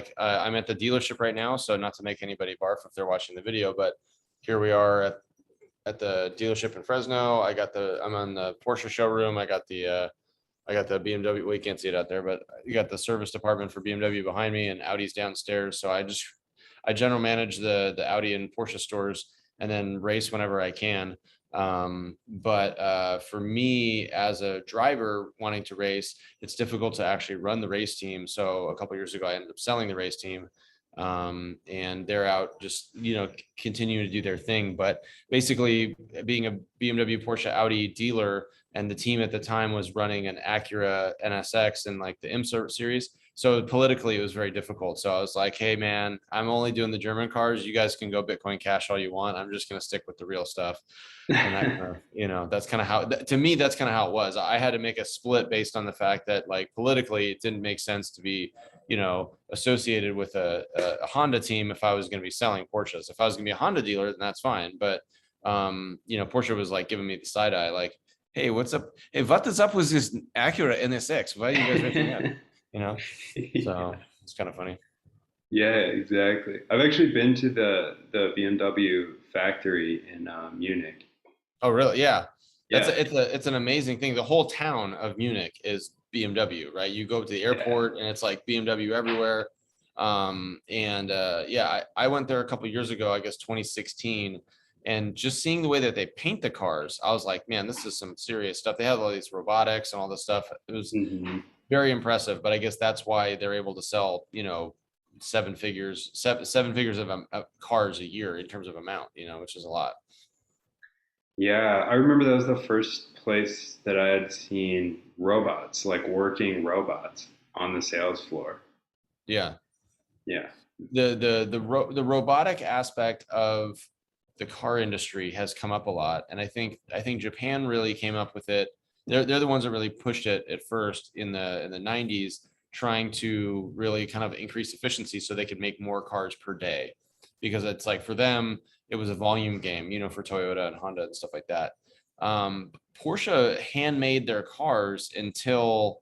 like I'm at the dealership right now, so not to make anybody barf if they're watching the video, but here we are at the dealership in Fresno. I'm on the Porsche showroom. I got the BMW. Well, you can't see it out there, but you got the service department for BMW behind me and Audi's downstairs. So I general manage the Audi and Porsche stores and then race whenever I can. But for me as a driver wanting to race, it's difficult to actually run the race team. So a couple of years ago, I ended up selling the race team. And they're out just, continuing to do their thing. But basically being a BMW, Porsche, Audi dealer, and the team at the time was running an Acura NSX and like the IMSA series. So politically, it was very difficult. So I was like, hey, man, I'm only doing the German cars. You guys can go Bitcoin Cash all you want. I'm just going to stick with the real stuff. And that's kind of how, to me, that's kind of how it was. I had to make a split based on the fact that like politically, it didn't make sense to be, associated with a Honda team if I was going to be selling Porsches. If I was going to be a Honda dealer, then that's fine. But, Porsche was like giving me the side eye, like, hey, what's up? Hey, what is up with this Acura NSX? Why are you guys racing that? So it's kind of funny. Yeah, exactly. I've actually been to the BMW factory in Munich. Oh, really? Yeah. Yeah, It's an amazing thing. The whole town of Munich is BMW, right? You go to the yeah. airport and it's like BMW everywhere. Yeah, I went there a couple years ago, I guess 2016, and just seeing the way that they paint the cars, I was like, man, this is some serious stuff. They have all these robotics and all this stuff. It was Hmm. very impressive, but I guess that's why they're able to sell, seven figures of cars a year in terms of amount, which is a lot. Yeah, I remember that was the first place that I had seen robots, like working robots on the sales floor. Yeah. Yeah. The robotic aspect of the car industry has come up a lot, and I think Japan really came up with it. They're the ones that really pushed it at first in the 90s, trying to really kind of increase efficiency so they could make more cars per day, because it's like for them it was a volume game, for Toyota and Honda and stuff like that. Porsche handmade their cars until,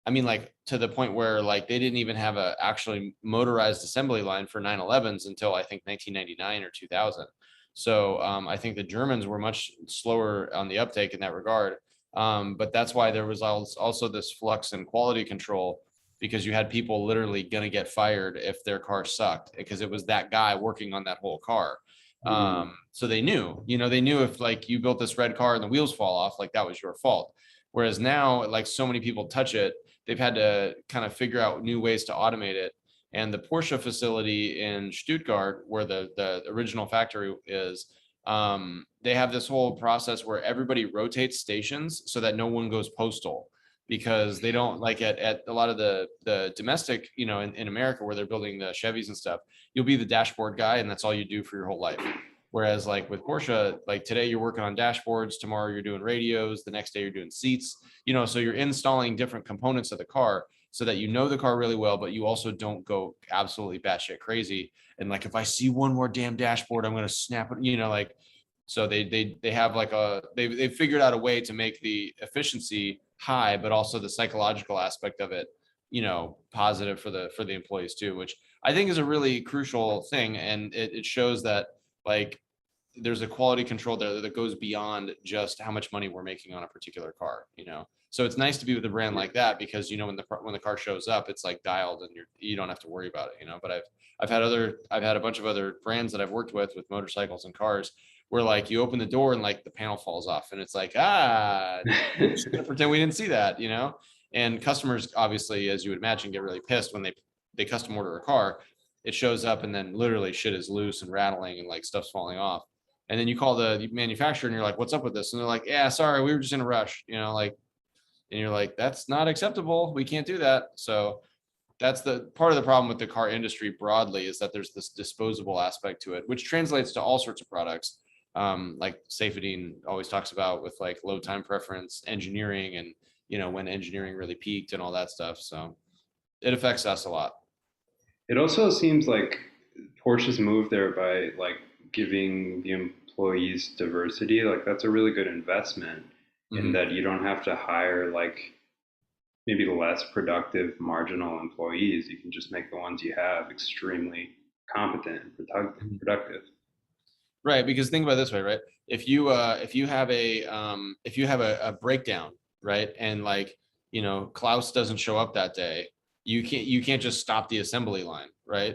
I mean, like to the point where like they didn't even have a actually motorized assembly line for 911s until I think 1999 or 2000. So I think the Germans were much slower on the uptake in that regard. But that's why there was also this flux in quality control, because you had people literally going to get fired if their car sucked because it was that guy working on that whole car. Mm. So they knew if like you built this red car and the wheels fall off, like that was your fault. Whereas now, like so many people touch it, they've had to kind of figure out new ways to automate it. And the Porsche facility in Stuttgart, where the original factory is, they have this whole process where everybody rotates stations so that no one goes postal, because they don't like at a lot of the domestic, in America where they're building the Chevys and stuff, you'll be the dashboard guy and that's all you do for your whole life. Whereas like with Porsche, like today you're working on dashboards, tomorrow you're doing radios, the next day you're doing seats, so you're installing different components of the car so that you know the car really well, but you also don't go absolutely batshit crazy. And like, if I see one more damn dashboard, I'm going to snap it, like, so they have like they've figured out a way to make the efficiency high, but also the psychological aspect of it, positive for the employees too, which I think is a really crucial thing. And it shows that like there's a quality control there that goes beyond just how much money we're making on a particular car. So it's nice to be with a brand like that, because when the car shows up, it's like dialed and you don't have to worry about it. But I've had a bunch of other brands that I've worked with motorcycles and cars, where like you open the door and like the panel falls off and it's like, we're just gonna pretend we didn't see that. And customers obviously, as you would imagine, get really pissed when they custom order a car. It shows up and then literally shit is loose and rattling and like stuff's falling off. And then you call the manufacturer and you're like, what's up with this? And they're like, yeah, sorry, we were just in a rush, like, and you're like, that's not acceptable. We can't do that. So that's the part of the problem with the car industry broadly, is that there's this disposable aspect to it, which translates to all sorts of products. Like Safedine always talks about with like low time preference engineering, and, when engineering really peaked and all that stuff. So it affects us a lot. It also seems like Porsche's moved there by like giving the employees diversity. Like that's a really good investment in Mhm. that you don't have to hire like maybe the less productive marginal employees, you can just make the ones you have extremely competent and productive. Right, because think about it this way, right? If you have a breakdown, right, and like Klaus doesn't show up that day, you can't just stop the assembly line, right?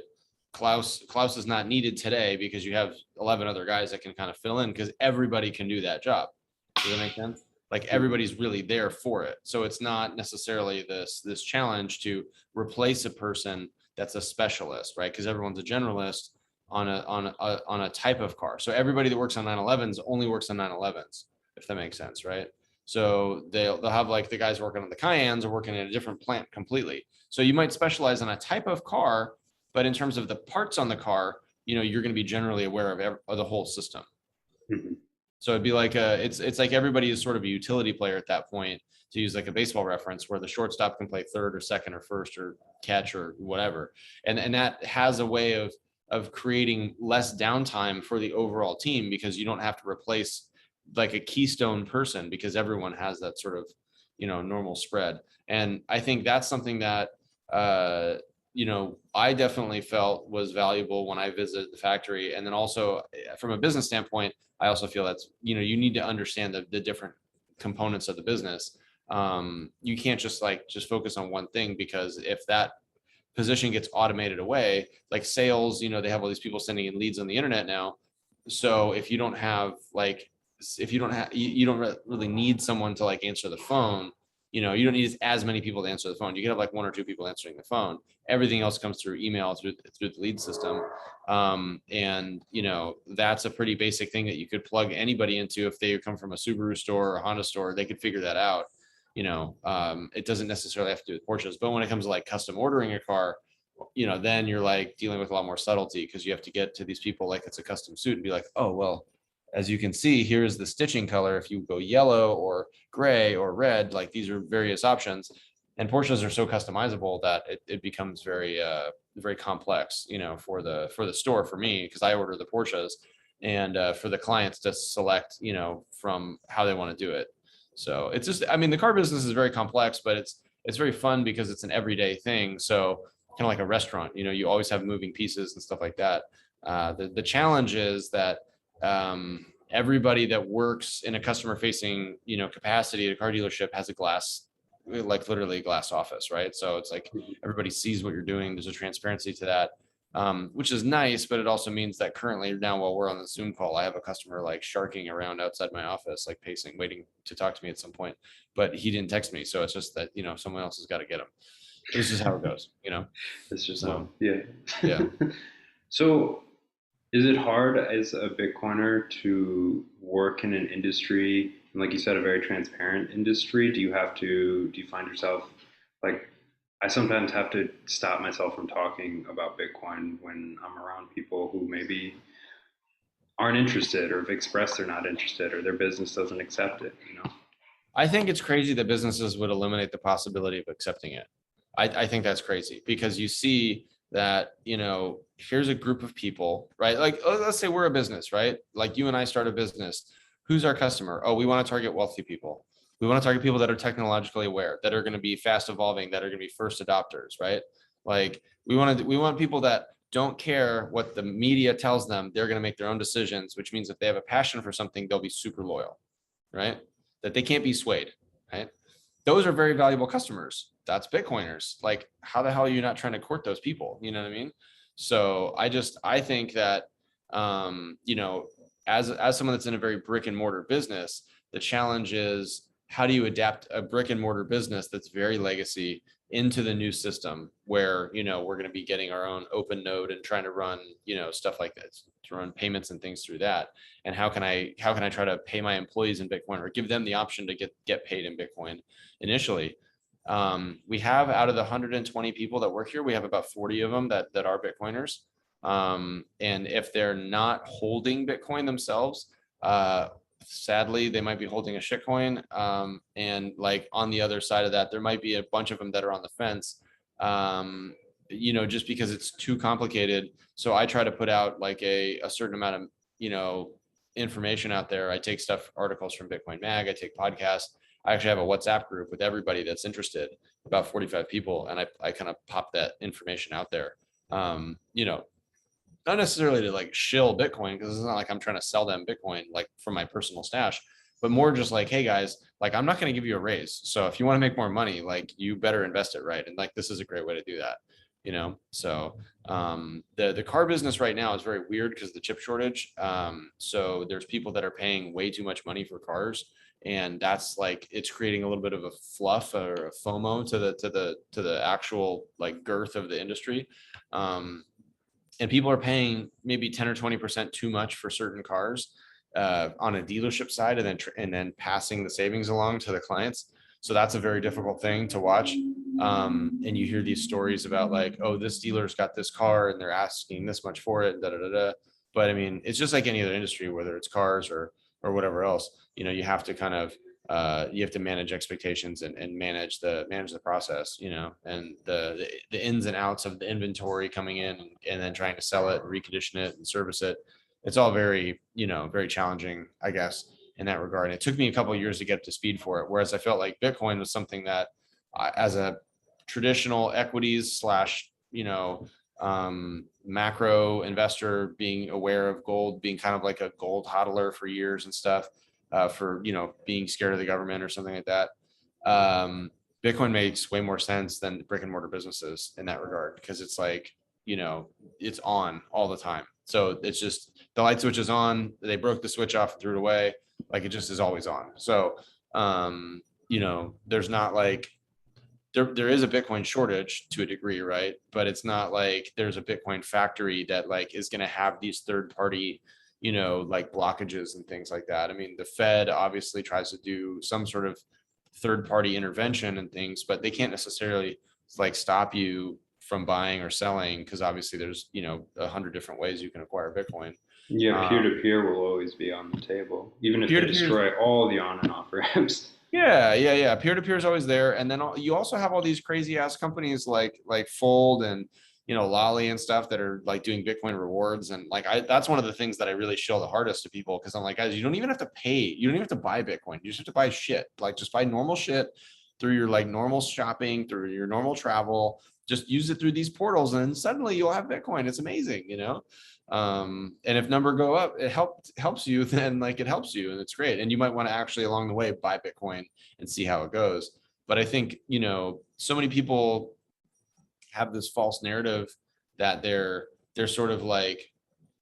Klaus is not needed today because you have 11 other guys that can kind of fill in because everybody can do that job. Does that make sense? Like everybody's really there for it, so it's not necessarily this challenge to replace a person that's a specialist, right? Because everyone's a generalist on a type of car. So everybody that works on 911s only works on 911s, if that makes sense, right? So they'll have like the guys working on the Cayennes are working in a different plant completely. So you might specialize on a type of car, but in terms of the parts on the car, you're going to be generally aware of the whole system. Mhm. So it'd be like it's like everybody is sort of a utility player at that point, to use like a baseball reference, where the shortstop can play third or second or first or catch or whatever, and that has a way of creating less downtime for the overall team because you don't have to replace like a keystone person because everyone has that sort of normal spread. And I think that's something that I definitely felt was valuable when I visited the factory. And then also from a business standpoint, I also feel that's, you need to understand the different components of the business. You can't just focus on one thing, because if that position gets automated away, like sales, they have all these people sending in leads on the internet now. So if you don't have you don't really need someone to like answer the phone. You don't need as many people to answer the phone. You can have like one or two people answering the phone. Everything else comes through email, through the lead system. And that's a pretty basic thing that you could plug anybody into. If they come from a Subaru store or a Honda store, they could figure that out. It doesn't necessarily have to do with Porsches, but when it comes to like custom ordering a car, then you're like dealing with a lot more subtlety, because you have to get to these people like it's a custom suit and be like, oh, well, as you can see, here's the stitching color. If you go yellow or gray or red, like these are various options. And Porsches are so customizable that it becomes very complex, for the store, for me, because I order the Porsches, and for the clients to select, from how they want to do it. So it's just, I mean, the car business is very complex, but it's very fun because it's an everyday thing. So kind of like a restaurant, you always have moving pieces and stuff like that. The challenge is that everybody that works in a customer facing, capacity at a car dealership has a glass, like literally a glass office, right? So it's like everybody sees what you're doing. There's a transparency to that, which is nice, but it also means that currently now, while we're on the Zoom call, I have a customer like sharking around outside my office, like pacing, waiting to talk to me at some point, but he didn't text me. So it's just that, someone else has got to get him. This is how it goes. It's just So, yeah. yeah. So is it hard as a Bitcoiner to work in an industry, and like you said, a very transparent industry? Do you find yourself like, I sometimes have to stop myself from talking about Bitcoin when I'm around people who maybe aren't interested or have expressed they're not interested or their business doesn't accept it, you know? I think it's crazy that businesses would eliminate the possibility of accepting it. I think that's crazy, because you see that, here's a group of people, right? Like, let's say we're a business, right? Like you and I start a business. Who's our customer? Oh, we want to target wealthy people. We want to target people that are technologically aware, that are going to be fast evolving, that are going to be first adopters, right? Like we want people that don't care what the media tells them. They're going to make their own decisions, which means if they have a passion for something, they'll be super loyal, right? That they can't be swayed, right? Those are very valuable customers. That's Bitcoiners. Like, how the hell are you not trying to court those people? You know what I mean? So I think that, as someone that's in a very brick and mortar business, the challenge is, how do you adapt a brick and mortar business that's very legacy into the new system where, we're going to be getting our own open node and trying to run, stuff like this, to run payments and things through that. And how can I try to pay my employees in Bitcoin, or give them the option to get paid in Bitcoin initially? We have, out of the 120 people that work here, we have about 40 of them that are Bitcoiners. And if they're not holding Bitcoin themselves, sadly, they might be holding a shitcoin. And like on the other side of that, there might be a bunch of them that are on the fence, just because it's too complicated. So I try to put out like a certain amount of, information out there. I take articles from Bitcoin Mag, I take podcasts. I actually have a WhatsApp group with everybody that's interested. about 45 people. And I kind of popped that information out there. You know, not necessarily to like shill Bitcoin, because it's not like I'm trying to sell them Bitcoin like from my personal stash, but more just like, hey guys, like I'm not going to give you a raise. So if you want to make more money, like you better invest it right. And like this is a great way to do that, you know? So the car business right now is very weird because of the chip shortage. So there's people that are paying way too much money for cars. And that's like it's creating a little bit of a fluff or a FOMO to the actual like girth of the industry. And people are paying maybe 10 or 20% too much for certain cars on a dealership side, and then passing the savings along to the clients. So that's a very difficult thing to watch. And you hear these stories about like, oh, this dealer's got this car and they're asking this much for it, da da da da. But I mean, it's just like any other industry, whether it's cars or whatever else. You know, you have to kind of you have to manage expectations and manage the process, you know, and the ins and outs of the inventory coming in and then trying to sell it and recondition it and service it. It's all very, you know, very challenging, I guess, in that regard. And it took me a couple of years to get up to speed for it. Whereas I felt like Bitcoin was something that as a traditional equities slash, you know, macro investor, being aware of gold, being kind of like a gold hodler for years and stuff, for, you know, being scared of the government or something like that. Bitcoin makes way more sense than brick and mortar businesses in that regard, because it's like, you know, it's on all the time. So it's just the light switch is on. They broke the switch off and threw it away. Like it just is always on. So, you know, there's not like there is a Bitcoin shortage to a degree, right? But it's not like there's a Bitcoin factory that like is going to have these third party, you know, like blockages and things like that. I mean, the Fed obviously tries to do some sort of third party intervention and things, but they can't necessarily like stop you from buying or selling, because obviously there's, you know, 100 different ways you can acquire Bitcoin. Yeah, peer Um, to peer will always be on the table, even if Peer they to peer. destroy all the on and off ramps. Yeah, yeah, yeah. Peer to peer is always there, and then you also have all these crazy ass companies like Fold and, you know, Lolly and stuff that are like doing Bitcoin rewards, and like that's one of the things that I really show the hardest to people, because I'm like, guys, you don't even have to pay, you don't even have to buy Bitcoin, you just have to buy shit, like just buy normal shit through your like normal shopping, through your normal travel, just use it through these portals, and suddenly you'll have Bitcoin. It's amazing, you know. And if number go up, it helps you, then like it helps you and it's great. And you might want to actually along the way buy Bitcoin and see how it goes. But I think, you know, so many people have this false narrative that they're sort of like,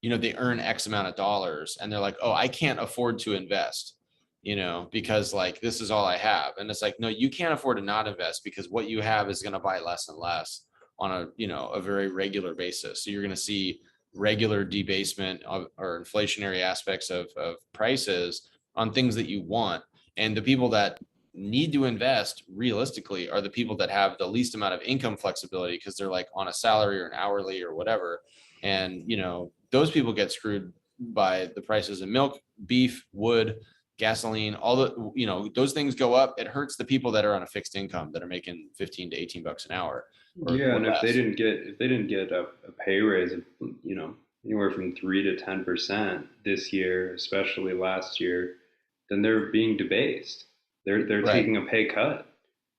you know, they earn X amount of dollars and they're like, oh, I can't afford to invest, you know, because like this is all I have. And it's like, no, you can't afford to not invest, because what you have is going to buy less and less on a, you know, a very regular basis. So you're going to see regular debasement of, or inflationary aspects of prices on things that you want. And the people that need to invest realistically are the people that have the least amount of income flexibility, because they're like on a salary or an hourly or whatever. And, you know, those people get screwed by the prices of milk, beef, wood, gasoline, all the, you know, those things go up. It hurts the people that are on a fixed income that are making 15 to 18 bucks an hour Yeah, or and less. if they didn't get a pay raise of, you know, anywhere from 3 to 10% this year, especially last year, then they're being debased. They're Right. taking a pay cut,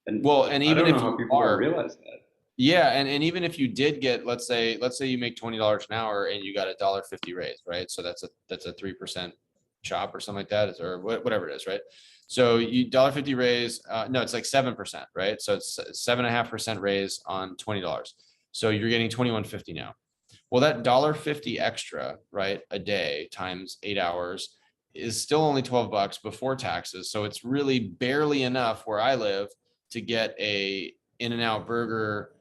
and Well, and I even don't know if how you people don't are, realize that. yeah, and even if you did get, let's say you make $20 an hour and you got a $1.50 raise, right? So that's a 3% chop or something like that, or whatever it is, right? So you $1.50 raise, no, it's like 7%, right? So it's 7.5% raise on $20. So you're getting 21.50 now. Well, that $1.50 extra, right, a day times 8 hours is still only 12 bucks before taxes. So it's really barely enough where I live to get a In-N-Out burger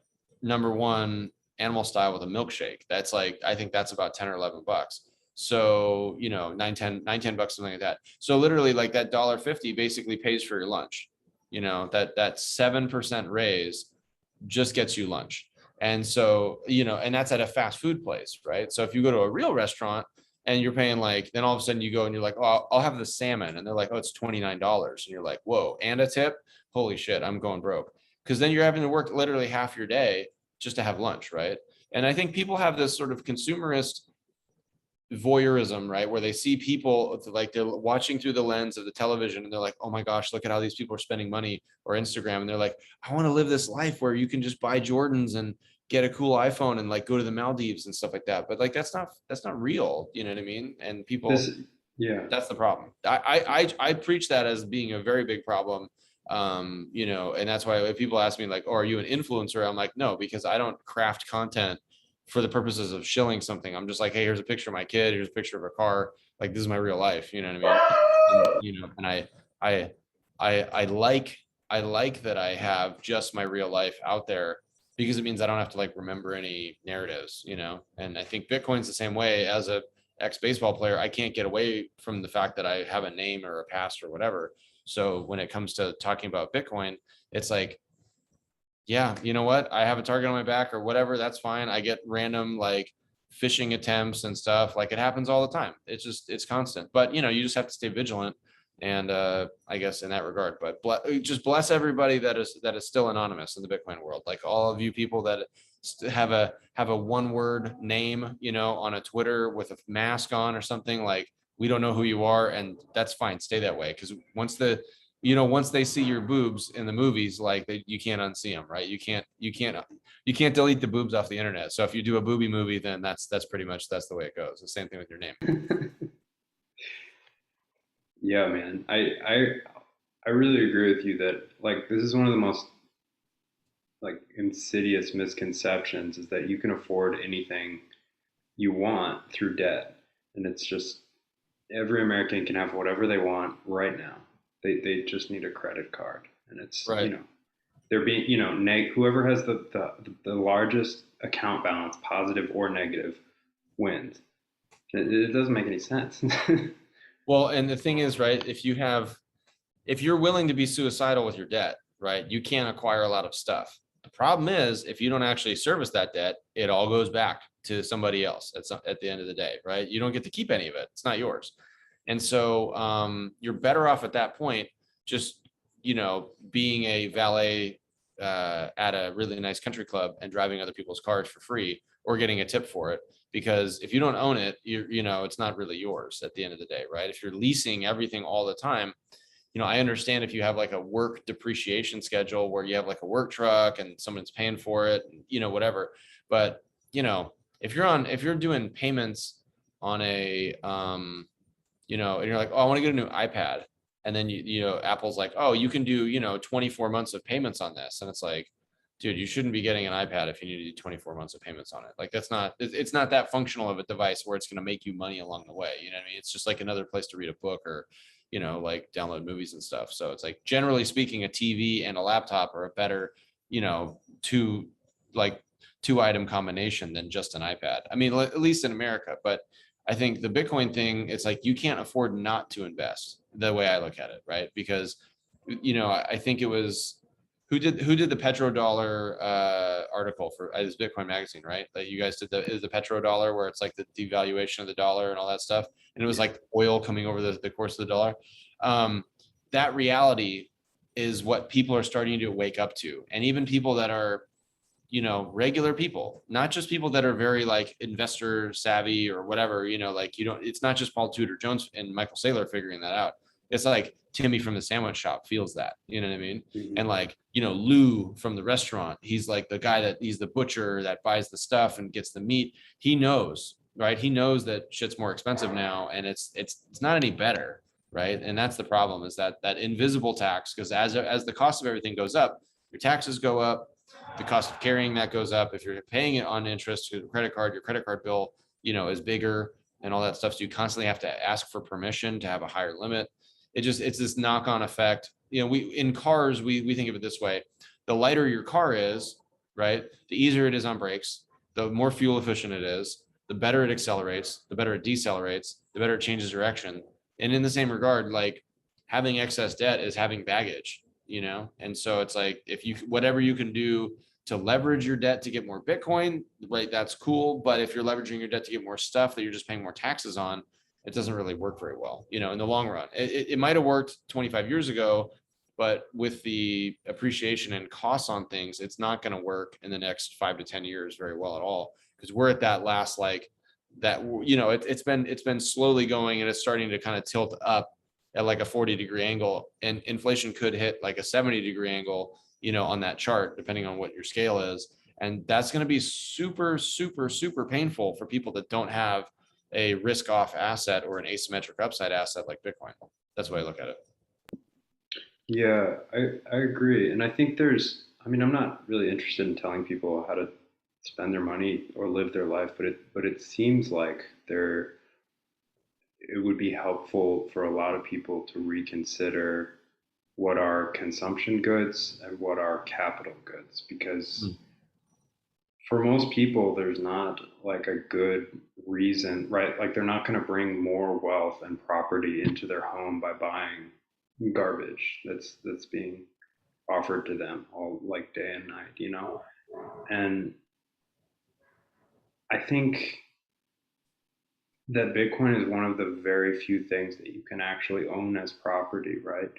number one animal style with a milkshake. That's like, I think that's about 10 or 11 bucks. So, you know, 9, 10 bucks, something like that. So literally like that $1.50 basically pays for your lunch. You know, that 7% raise just gets you lunch. And so, you know, and that's at a fast food place, right? So if you go to a real restaurant and you're paying like, then all of a sudden you go and you're like, oh, I'll have the salmon. And they're like, oh, it's $29. And you're like, whoa, and a tip? Holy shit, I'm going broke. Because then you're having to work literally half your day just to have lunch, right? And I think people have this sort of consumerist voyeurism, right? Where they see people like they're watching through the lens of the television and they're like, oh my gosh, look at how these people are spending money, or Instagram. And they're like, I want to live this life where you can just buy Jordans and get a cool iPhone and like go to the Maldives and stuff like that. But like, that's not real. You know what I mean? And people, This, yeah. that's the problem. I preach that as being a very big problem. You know, and that's why if people ask me like, oh, are you an influencer? I'm like, no, because I don't craft content for the purposes of shilling something. I'm just like, hey, here's a picture of my kid, here's a picture of a car. Like, this is my real life. You know what I mean? And, you know, and I, I I like that I have just my real life out there, because it means I don't have to like remember any narratives, you know? And I think Bitcoin's the same way. As a ex-baseball player, I can't get away from the fact that I have a name or a past or whatever. So when it comes to talking about Bitcoin, it's like, yeah, you know what? I have a target on my back or whatever. That's fine. I get random like phishing attempts and stuff. Like, it happens all the time. It's constant. But you know, you just have to stay vigilant. And I guess in that regard, but just bless everybody that is still anonymous in the Bitcoin world. Like all of you people that have a one word name, you know, on a Twitter with a mask on or something. Like, we don't know who you are, and that's fine. Stay that way, because once they see your boobs in the movies, like you can't unsee them, right? You can't delete the boobs off the internet. So if you do a booby movie, then that's pretty much that's the way it goes. The same thing with your name. Yeah, man. I really agree with you that like this is one of the most like insidious misconceptions is that you can afford anything you want through debt. And it's just every American can have whatever they want right now. They just need a credit card. And it's, Right. they're being, whoever has the largest account balance, positive or negative, wins. It doesn't make any sense. Well, and the thing is, right, if you're willing to be suicidal with your debt, right, you can't acquire a lot of stuff. The problem is, if you don't actually service that debt, it all goes back to somebody else at the end of the day, right? You don't get to keep any of it. It's not yours. And so you're better off at that point, just, being a valet at a really nice country club and driving other people's cars for free, or getting a tip for it. Because if you don't own it, it's not really yours at the end of the day, right? If you're leasing everything all the time, I understand if you have like a work depreciation schedule where you have like a work truck and someone's paying for it, whatever. But, if you're doing payments on a, and you're like, oh, I want to get a new iPad. And then, Apple's like, oh, you can do, 24 months of payments on this. And it's like, dude, you shouldn't be getting an iPad if you need to do 24 months of payments on it. Like, it's not that functional of a device where it's going to make you money along the way. You know what I mean? It's just like another place to read a book or, like download movies and stuff. So it's like, generally speaking, a TV and a laptop are a better, two item combination than just an iPad. I mean, at least in America. But I think the Bitcoin thing, it's like you can't afford not to invest, the way I look at it, right? Because, I think it was who did the petrodollar article for this Bitcoin magazine, right? That you guys did is the petrodollar, where it's like the devaluation of the dollar and all that stuff, and it was like oil coming over the course of the dollar. That reality is what people are starting to wake up to, and even people that are, regular people, not just people that are very like investor savvy or whatever, like it's not just Paul Tudor Jones and Michael Saylor figuring that out. It's like Timmy from the sandwich shop feels that, you know what I mean? Mhm. And like, Lou from the restaurant, he's like the guy he's the butcher that buys the stuff and gets the meat. He knows, right? He knows that shit's more expensive now, and it's not any better, right? And that's the problem, is that invisible tax, because as the cost of everything goes up, your taxes go up, the cost of carrying that goes up. If you're paying it on interest to the credit card, your credit card bill, is bigger and all that stuff. So you constantly have to ask for permission to have a higher limit. It's this knock-on effect. In cars, we think of it this way: the lighter your car is, right, the easier it is on brakes, the more fuel efficient it is, the better it accelerates, the better it decelerates, the better it changes direction. And in the same regard, like, having excess debt is having baggage, and so it's like, if whatever you can do to leverage your debt to get more Bitcoin, right, that's cool. But if you're leveraging your debt to get more stuff that you're just paying more taxes on, it doesn't really work very well, in the long run. It might have worked 25 years ago, but with the appreciation and costs on things, it's not going to work in the next 5 to 10 years very well at all, because we're at that last like that, it's been slowly going, and it's starting to kind of tilt up at like a 40-degree angle, and inflation could hit like a 70-degree angle, on that chart, depending on what your scale is. And that's going to be super, super, super painful for people that don't have a risk off asset or an asymmetric upside asset like Bitcoin. That's the way I look at it. Yeah, I agree. And I think I mean, I'm not really interested in telling people how to spend their money or live their life, but it seems like it would be helpful for a lot of people to reconsider what are consumption goods and what are capital goods, because for most people there's not like a good reason, right? Like they're not going to bring more wealth and property into their home by buying garbage that's being offered to them all like day and night, And I think that Bitcoin is one of the very few things that you can actually own as property, right?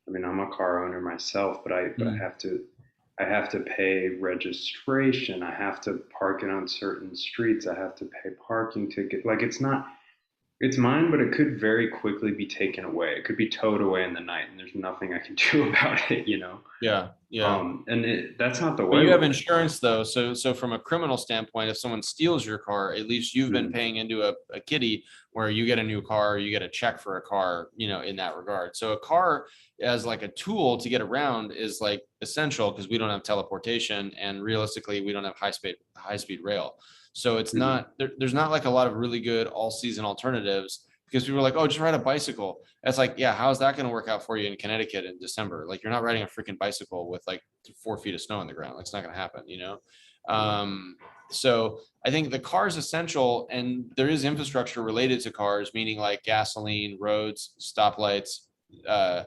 I mean, I'm a car owner myself, but I have to pay registration. I have to park it on certain streets. I have to pay parking ticket. Like it's mine, but it could very quickly be taken away. It could be towed away in the night, and ther nothing I can do about it. Yeah, yeah. And that's not the But way you with have Bitcoin. insurance though. So from a criminal standpoint, if someone steals your car, at least you've been Mm. paying into a kitty where you get a new car, you get a check for a car, in that regard. So a car as like a tool to get around is like essential, because we don't have teleportation, and realistically we don't have high speed rail. So it's Mhm. not there's not like a lot of really good all season alternatives, because people are like, oh, just ride a bicycle. It's like, yeah, how's that going to work out for you in Connecticut in December? Like, you're not riding a freaking bicycle with like 4 feet of snow on the ground. Like, it's not going to happen. Um, so I think the car is essential, and there is infrastructure related to cars, meaning like gasoline, roads, stoplights, uh,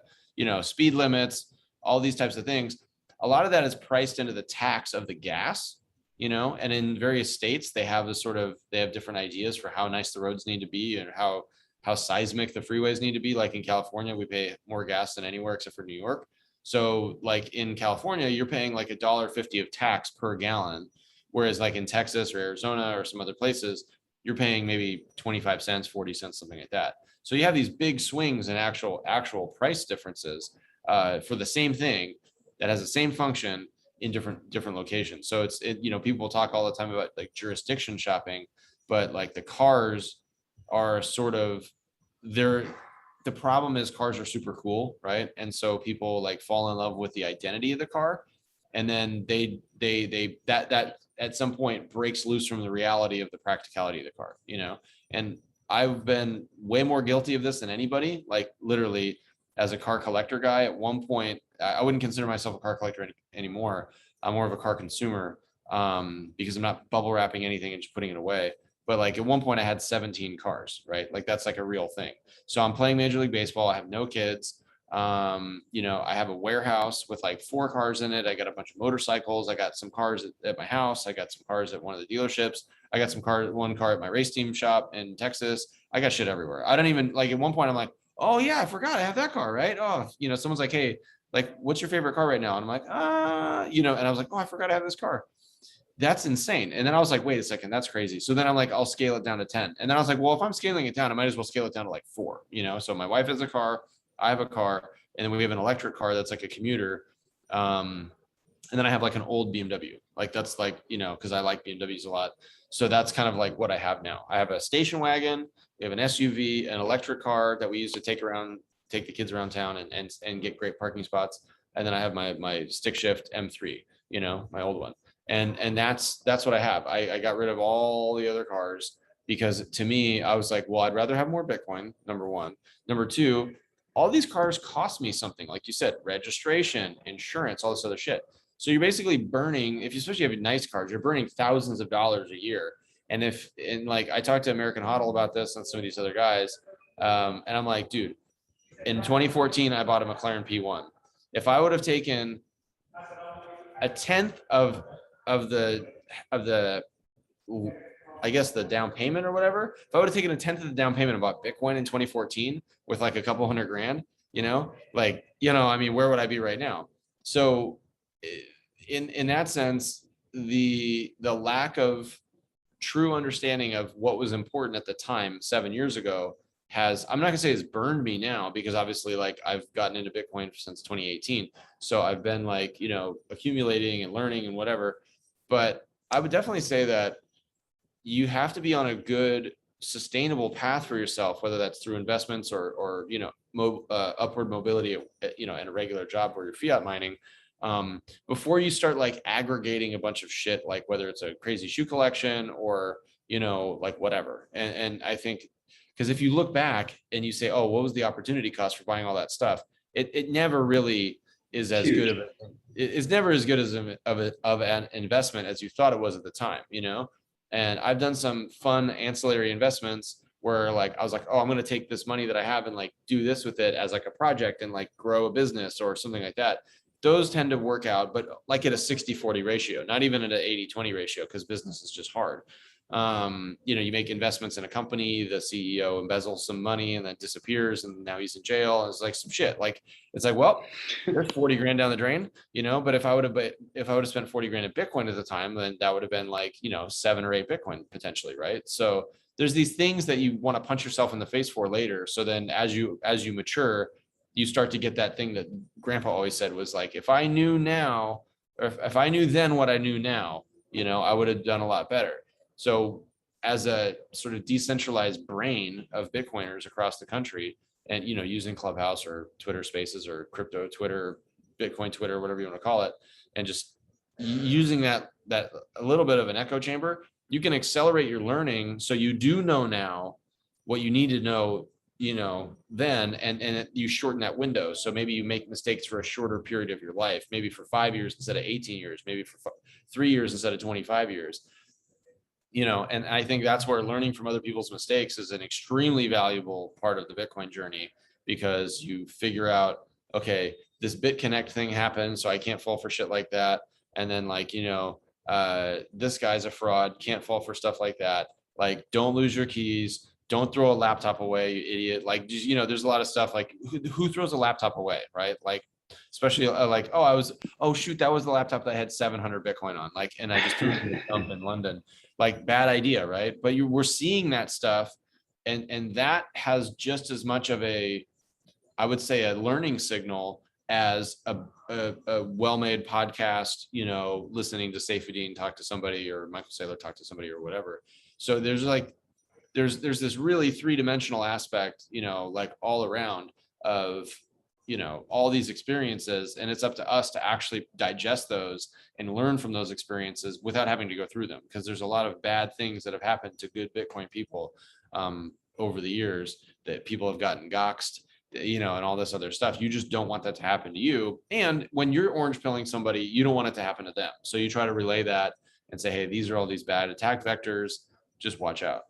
speed limits, all these types of things. A lot of that is priced into the tax of the gas. And in various states, they have different ideas for how nice the roads need to be, and how seismic the freeways need to be. Like in California, we pay more gas than anywhere except for New York. So like in California, you're paying like $1.50 of tax per gallon. Whereas like in Texas or Arizona or some other places, you're paying maybe 25 cents, 40 cents, something like that. So you have these big swings in actual price differences for the same thing that has the same function in different locations. So people talk all the time about like jurisdiction shopping, but like the cars are sort of they're the problem is cars are super cool, right? And so people like fall in love with the identity of the car, and then they that at some point breaks loose from the reality of the practicality of the car. And I've been way more guilty of this than anybody. Like literally, as a car collector guy, at one point, I wouldn't consider myself a car collector anymore. I'm more of a car consumer, because I'm not bubble wrapping anything and just putting it away. But like at one point, I had 17 cars, right? Like that's like a real thing. So I'm playing Major League Baseball. I have no kids. I have a warehouse with like 4 cars in it. I got a bunch of motorcycles. I got some cars at my house. I got some cars at one of the dealerships. I got one car at my race team shop in Texas. I got shit everywhere. I don't even like at one point I'm like, oh yeah, I forgot I have that car, right? Oh, someone's like, hey, like, what's your favorite car right now? And I'm like, and I was like, oh, I forgot I have this car. That's insane. And then I was like, wait a second, that's crazy. So then I'm like, I'll scale it down to 10. And then I was like, well, if I'm scaling it down, I might as well scale it down to like 4. So my wife has a car, I have a car, and then we have an electric car that's like a commuter. And then I have like an old BMW. Like that's like, because I like BMWs a lot. So that's kind of like what I have now. I have a station wagon, we have an SUV, an electric car that we use to take the kids around town and get great parking spots. And then I have my stick shift M3, my old one. And that's what I have. I got rid of all the other cars because to me, I was like, well, I'd rather have more Bitcoin, number one. Number two, all these cars cost me something, like you said, registration, insurance, all this other shit. So you're basically burning, if you especially have nice cars, you're burning thousands of dollars a year. And like I talked to American Huddle about this and some of these other guys, and I'm like, dude, in 2014 I bought a McLaren P1. If I would have taken a tenth of the I guess the down payment or whatever, if I would have taken a tenth of the down payment and bought Bitcoin in 2014 with like a couple hundred grand, I mean, where would I be right now? So in that sense, the lack of true understanding of what was important at the time 7 years ago has, I'm not gonna say it's burned me now, because obviously like I've gotten into Bitcoin since 2018. So I've been like, accumulating and learning and whatever. But I would definitely say that you have to be on a good sustainable path for yourself, whether that's through investments or upward mobility, in a regular job where you're fiat mining, before you start like aggregating a bunch of shit, like whether it's a crazy shoe collection or, like whatever. And I think, because if you look back and you say, oh, what was the opportunity cost for buying all that stuff? It never really is as good of a, it's never as good as of an investment as you thought it was at the time, And I've done some fun ancillary investments where like I was like, oh, I'm going to take this money that I have and like do this with it as like a project and like grow a business or something like that. Those tend to work out, but like at a 60-40 ratio, not even at an 80-20 ratio, because business is just hard. You make investments in a company, the CEO embezzles some money and then disappears, and now he's in jail. And it's like some shit. Like it's like, well, there's 40 grand down the drain, But if I would have spent 40 grand in Bitcoin at the time, then that would have been like 7 or 8 Bitcoin potentially, right? So there's these things that you want to punch yourself in the face for later. So then as you mature, you start to get that thing that Grandpa always said was like, if I knew now, or if I knew then what I knew now, I would have done a lot better. So as a sort of decentralized brain of Bitcoiners across the country, and using Clubhouse or Twitter Spaces or crypto Twitter, Bitcoin Twitter, whatever you want to call it, and just using that a little bit of an echo chamber, you can accelerate your learning, so you do know now what you need to know, then, and you shorten that window. So maybe you make mistakes for a shorter period of your life, maybe for 5 years instead of 18 years, maybe for 3 years instead of 25 years. And I think that's where learning from other people's mistakes is an extremely valuable part of the Bitcoin journey, because you figure out, okay, this BitConnect thing happened, so I can't fall for shit like that. And then like, this guy's a fraud, can't fall for stuff like that. Like, don't lose your keys. Don't throw a laptop away, you idiot. Like, there's a lot of stuff like who throws a laptop away, right? Like, especially like, oh shoot, that was the laptop that had 700 Bitcoin on, like, and I just threw it in a dump in London. Like, bad idea, right? But we're seeing that stuff, and that has just as much of a, I would say, a learning signal as a well-made podcast, listening to Saifedean talk to somebody, or Michael Saylor talk to somebody, or whatever. So there's like, there's this really three-dimensional aspect, like all around of, all these experiences, and it's up to us to actually digest those and learn from those experiences without having to go through them, because there's a lot of bad things that have happened to good Bitcoin people over the years, that people have gotten doxxed, and all this other stuff. You just don't want that to happen to you. And when you're orange pilling somebody, you don't want it to happen to them. So you try to relay that and say, hey, these are all these bad attack vectors, just watch out.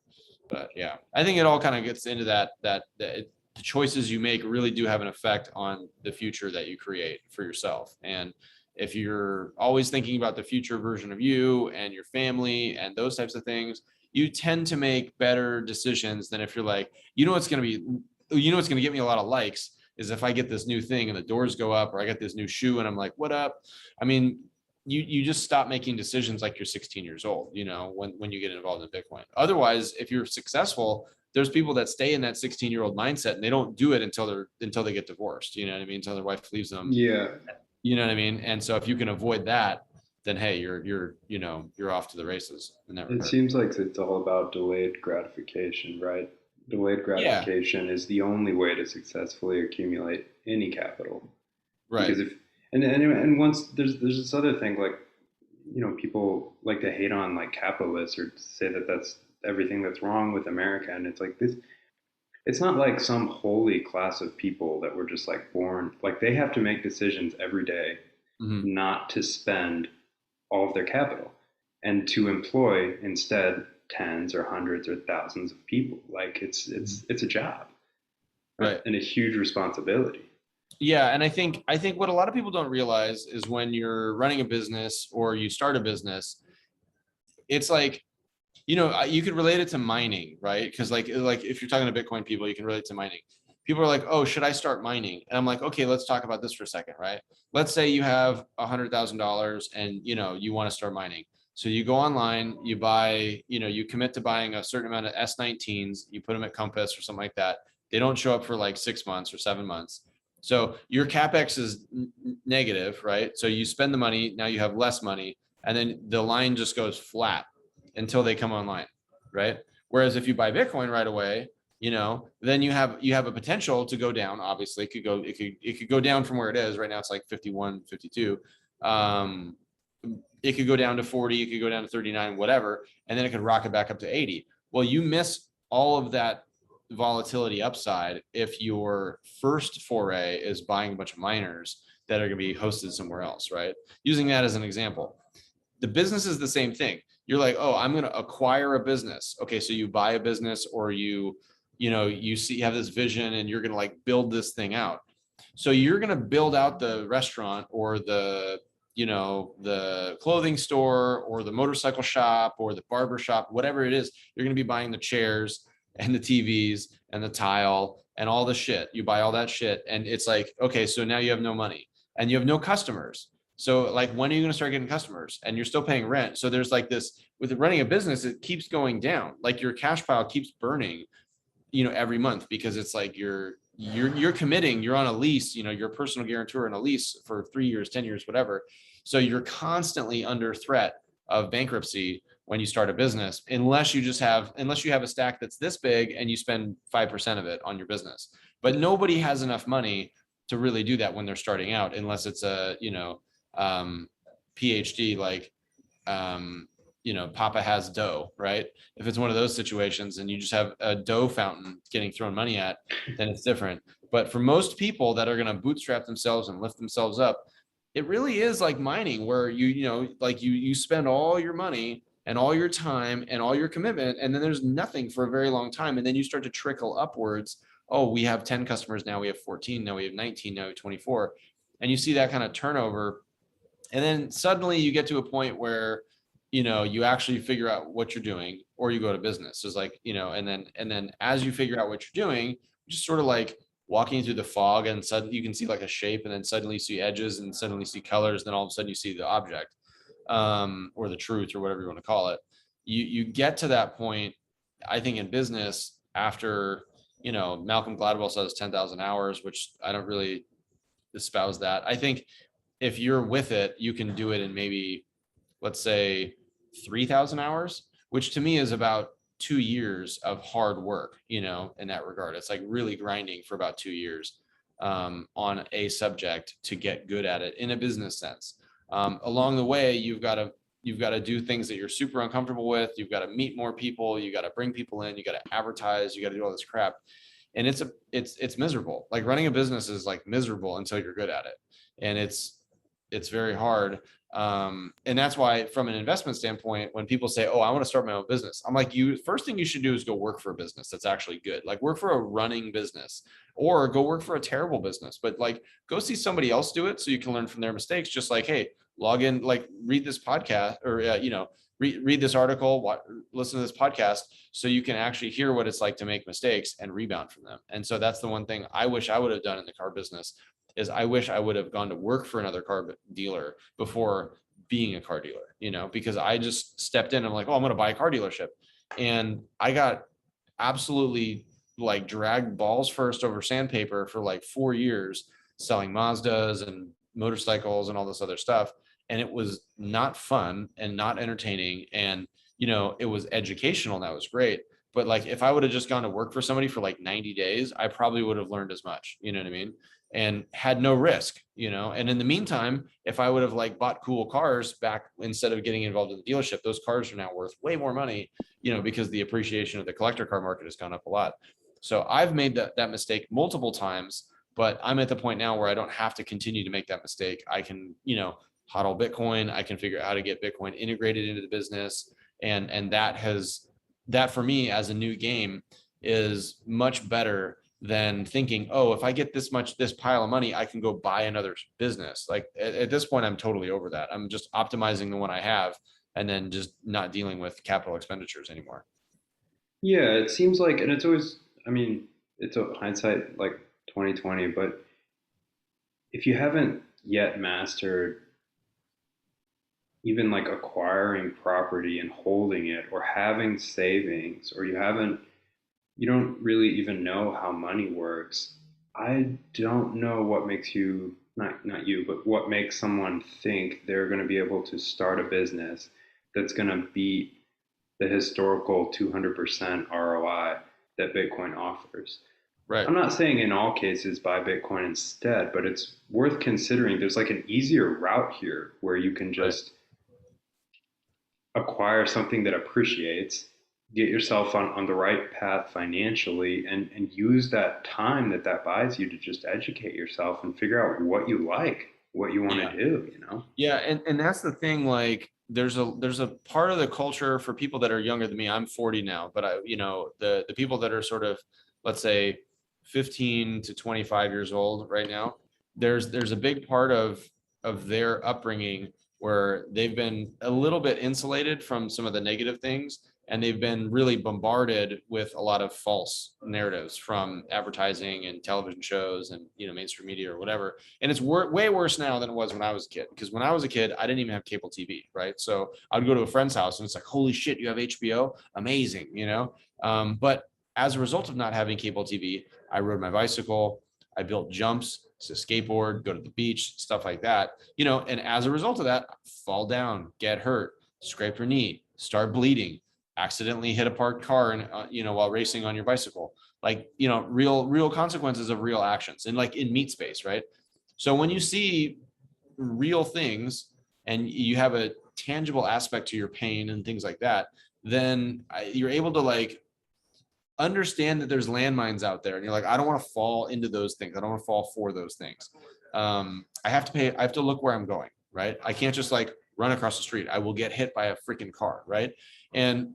But yeah, I think it all kind of gets into that the choices you make really do have an effect on the future that you create for yourself. And if you're always thinking about the future version of you and your family and those types of things, you tend to make better decisions than if you're like, what's going to get me a lot of likes is if I get this new thing and the doors go up, or I get this new shoe and I'm like, what up? I mean, you just stop making decisions like you're 16 years old, when you get involved in Bitcoin. Otherwise, if you're successful, there's people that stay in that 16-year-old mindset and they don't do it until they get divorced, you know what I mean? Until their wife leaves them. Yeah. You know what I mean? And so if you can avoid that, then hey, you're off to the races in that regard. It seems like it's all about delayed gratification, right? Delayed gratification is the only way to successfully accumulate any capital. Right. Because if and once there's this other thing, like, people like to hate on like capitalists, or say that that's everything that's wrong with America, and it's like this. It's not like some holy class of people that were just like born, like they have to make decisions every day, not to spend all of their capital, and to employ instead tens or hundreds or thousands of people. Like it's a job, right, and a huge responsibility. Yeah, and I think what a lot of people don't realize is when you're running a business or you start a business, it's like, you could relate it to mining, right? Because like if you're talking to Bitcoin people, you can relate to mining. People are like, oh, should I start mining? And I'm like, okay, let's talk about this for a second, right? Let's say you have $100,000 and you want to start mining. So you go online, you buy, you commit to buying a certain amount of S19s, you put them at Compass or something like that. They don't show up for like 6 months or 7 months. So your CapEx is negative, right? So you spend the money, now you have less money, and then the line just goes flat until they come online, right? Whereas if you buy Bitcoin right away, then you have a potential to go down. Obviously, it could go down from where it is right now. It's like 51, 52. It could go down to 40, it could go down to 39, whatever, and then it could rocket back up to 80. Well, you miss all of that volatility upside if your first foray is buying a bunch of miners that are going to be hosted somewhere else, right? Using that as an example, the business is the same thing. You're like, oh, I'm going to acquire a business. Okay, so you buy a business, or you have this vision and you're going to like build this thing out. So you're going to build out the restaurant, or the clothing store, or the motorcycle shop, or the barber shop, whatever it is. You're going to be buying the chairs and the TVs and the tile and all the shit. You buy all that shit, and it's like, okay, so now you have no money and you have no customers. So like, when are you going to start getting customers? And you're still paying rent. So there's like this, with running a business, it keeps going down. Like your cash pile keeps burning, every month, because it's like you're committing, you're on a lease, you're a personal guarantor in a lease for 3 years, 10 years, whatever. So you're constantly under threat of bankruptcy when you start a business, unless you have a stack that's this big and you spend 5% of it on your business. But nobody has enough money to really do that when they're starting out, unless it's a, PhD, like, Papa has dough, right? If it's one of those situations and you just have a dough fountain getting thrown money at, then it's different. But for most people that are going to bootstrap themselves and lift themselves up, it really is like mining, where like you spend all your money and all your time and all your commitment, and then there's nothing for a very long time, and then you start to trickle upwards. Oh, we have 10 customers, now we have 14, now we have 19, now we have 24, and you see that kind of turnover. And then suddenly you get to a point where you actually figure out what you're doing, or you go to business. So it's like, and then as you figure out what you're doing, just sort of like walking through the fog, and suddenly you can see like a shape, and then suddenly you see edges, and suddenly you see colors, then all of a sudden you see the object, or the truth, or whatever you want to call it. You get to that point, I think, in business, after Malcolm Gladwell says 10,000 hours, which I don't really espouse that. I think if you're with it, you can do it in maybe, let's say, 3,000 hours, which to me is about 2 years of hard work, in that regard. It's like really grinding for about 2 years on a subject to get good at it in a business sense. Along the way, you've got to do things that you're super uncomfortable with. You've got to meet more people. You got to bring people in. You got to advertise. You got to do all this crap. And it's miserable. Like, running a business is like miserable until you're good at it. And it's very hard. And that's why, from an investment standpoint, when people say, oh, I want to start my own business, I'm like, first thing you should do is go work for a business that's actually good. Like, work for a running business, or go work for a terrible business, but like, go see somebody else do it so you can learn from their mistakes. Just like, hey, log in, like, read this podcast, or read this article, listen to this podcast, so you can actually hear what it's like to make mistakes and rebound from them. And so that's the one thing I wish I would have done in the car business, is I wish I would have gone to work for another car dealer before being a car dealer, because I just stepped in. I'm like, oh, I'm going to buy a car dealership. And I got absolutely like dragged balls first over sandpaper for like 4 years, selling Mazdas and motorcycles and all this other stuff. And it was not fun and not entertaining. And, it was educational, and that was great. But like, if I would have just gone to work for somebody for like 90 days, I probably would have learned as much, you know what I mean? And had no risk, and in the meantime, if I would have like bought cool cars back, instead of getting involved in the dealership, those cars are now worth way more money, because the appreciation of the collector car market has gone up a lot. So I've made that mistake multiple times, but I'm at the point now where I don't have to continue to make that mistake. I can, hodl Bitcoin. I can figure out how to get Bitcoin integrated into the business. And that for me, as a new game, is much better than thinking, oh, if I get this pile of money, I can go buy another business. Like, at this point, I'm totally over that. I'm just optimizing the one I have, and then just not dealing with capital expenditures anymore. Yeah, it seems like, and it's always, I mean, it's a hindsight like 2020, but if you haven't yet mastered even like acquiring property and holding it, or having savings, or you don't really even know how money works. I don't know what makes you, not you, but what makes someone think they're going to be able to start a business that's going to beat the historical 200% ROI that Bitcoin offers. Right. I'm not saying in all cases buy Bitcoin instead, but it's worth considering. There's like an easier route here where you can Right. just acquire something that appreciates, get yourself on the right path financially, and use that time that that buys you to just educate yourself and figure out what you like, what you want Yeah. to do, you know? Yeah, and that's the thing. Like, there's a part of the culture for people that are younger than me. I'm 40 now, but the people that are sort of, let's say, 15 to 25 years old right now. There's a big part of their upbringing where they've been a little bit insulated from some of the negative things, and they've been really bombarded with a lot of false narratives from advertising and television shows and mainstream media or whatever. And it's way worse now than it was when I was a kid. Because when I was a kid, I didn't even have cable TV, right? So I'd go to a friend's house and it's like, holy shit, you have HBO? Amazing. But as a result of not having cable TV, I rode my bicycle, I built jumps to skateboard, go to the beach, stuff like that. And as a result of that, fall down, get hurt, scrape your knee, start bleeding, accidentally hit a parked car and while racing on your bicycle, like real consequences of real actions, and like in meat space, right? So when you see real things and you have a tangible aspect to your pain and things like that, then you're able to like understand that there's landmines out there, and you're like, I don't want to fall into those things, I don't want to fall for those things. I have to look where I'm going, right? I can't just like run across the street, I will get hit by a freaking car, right? And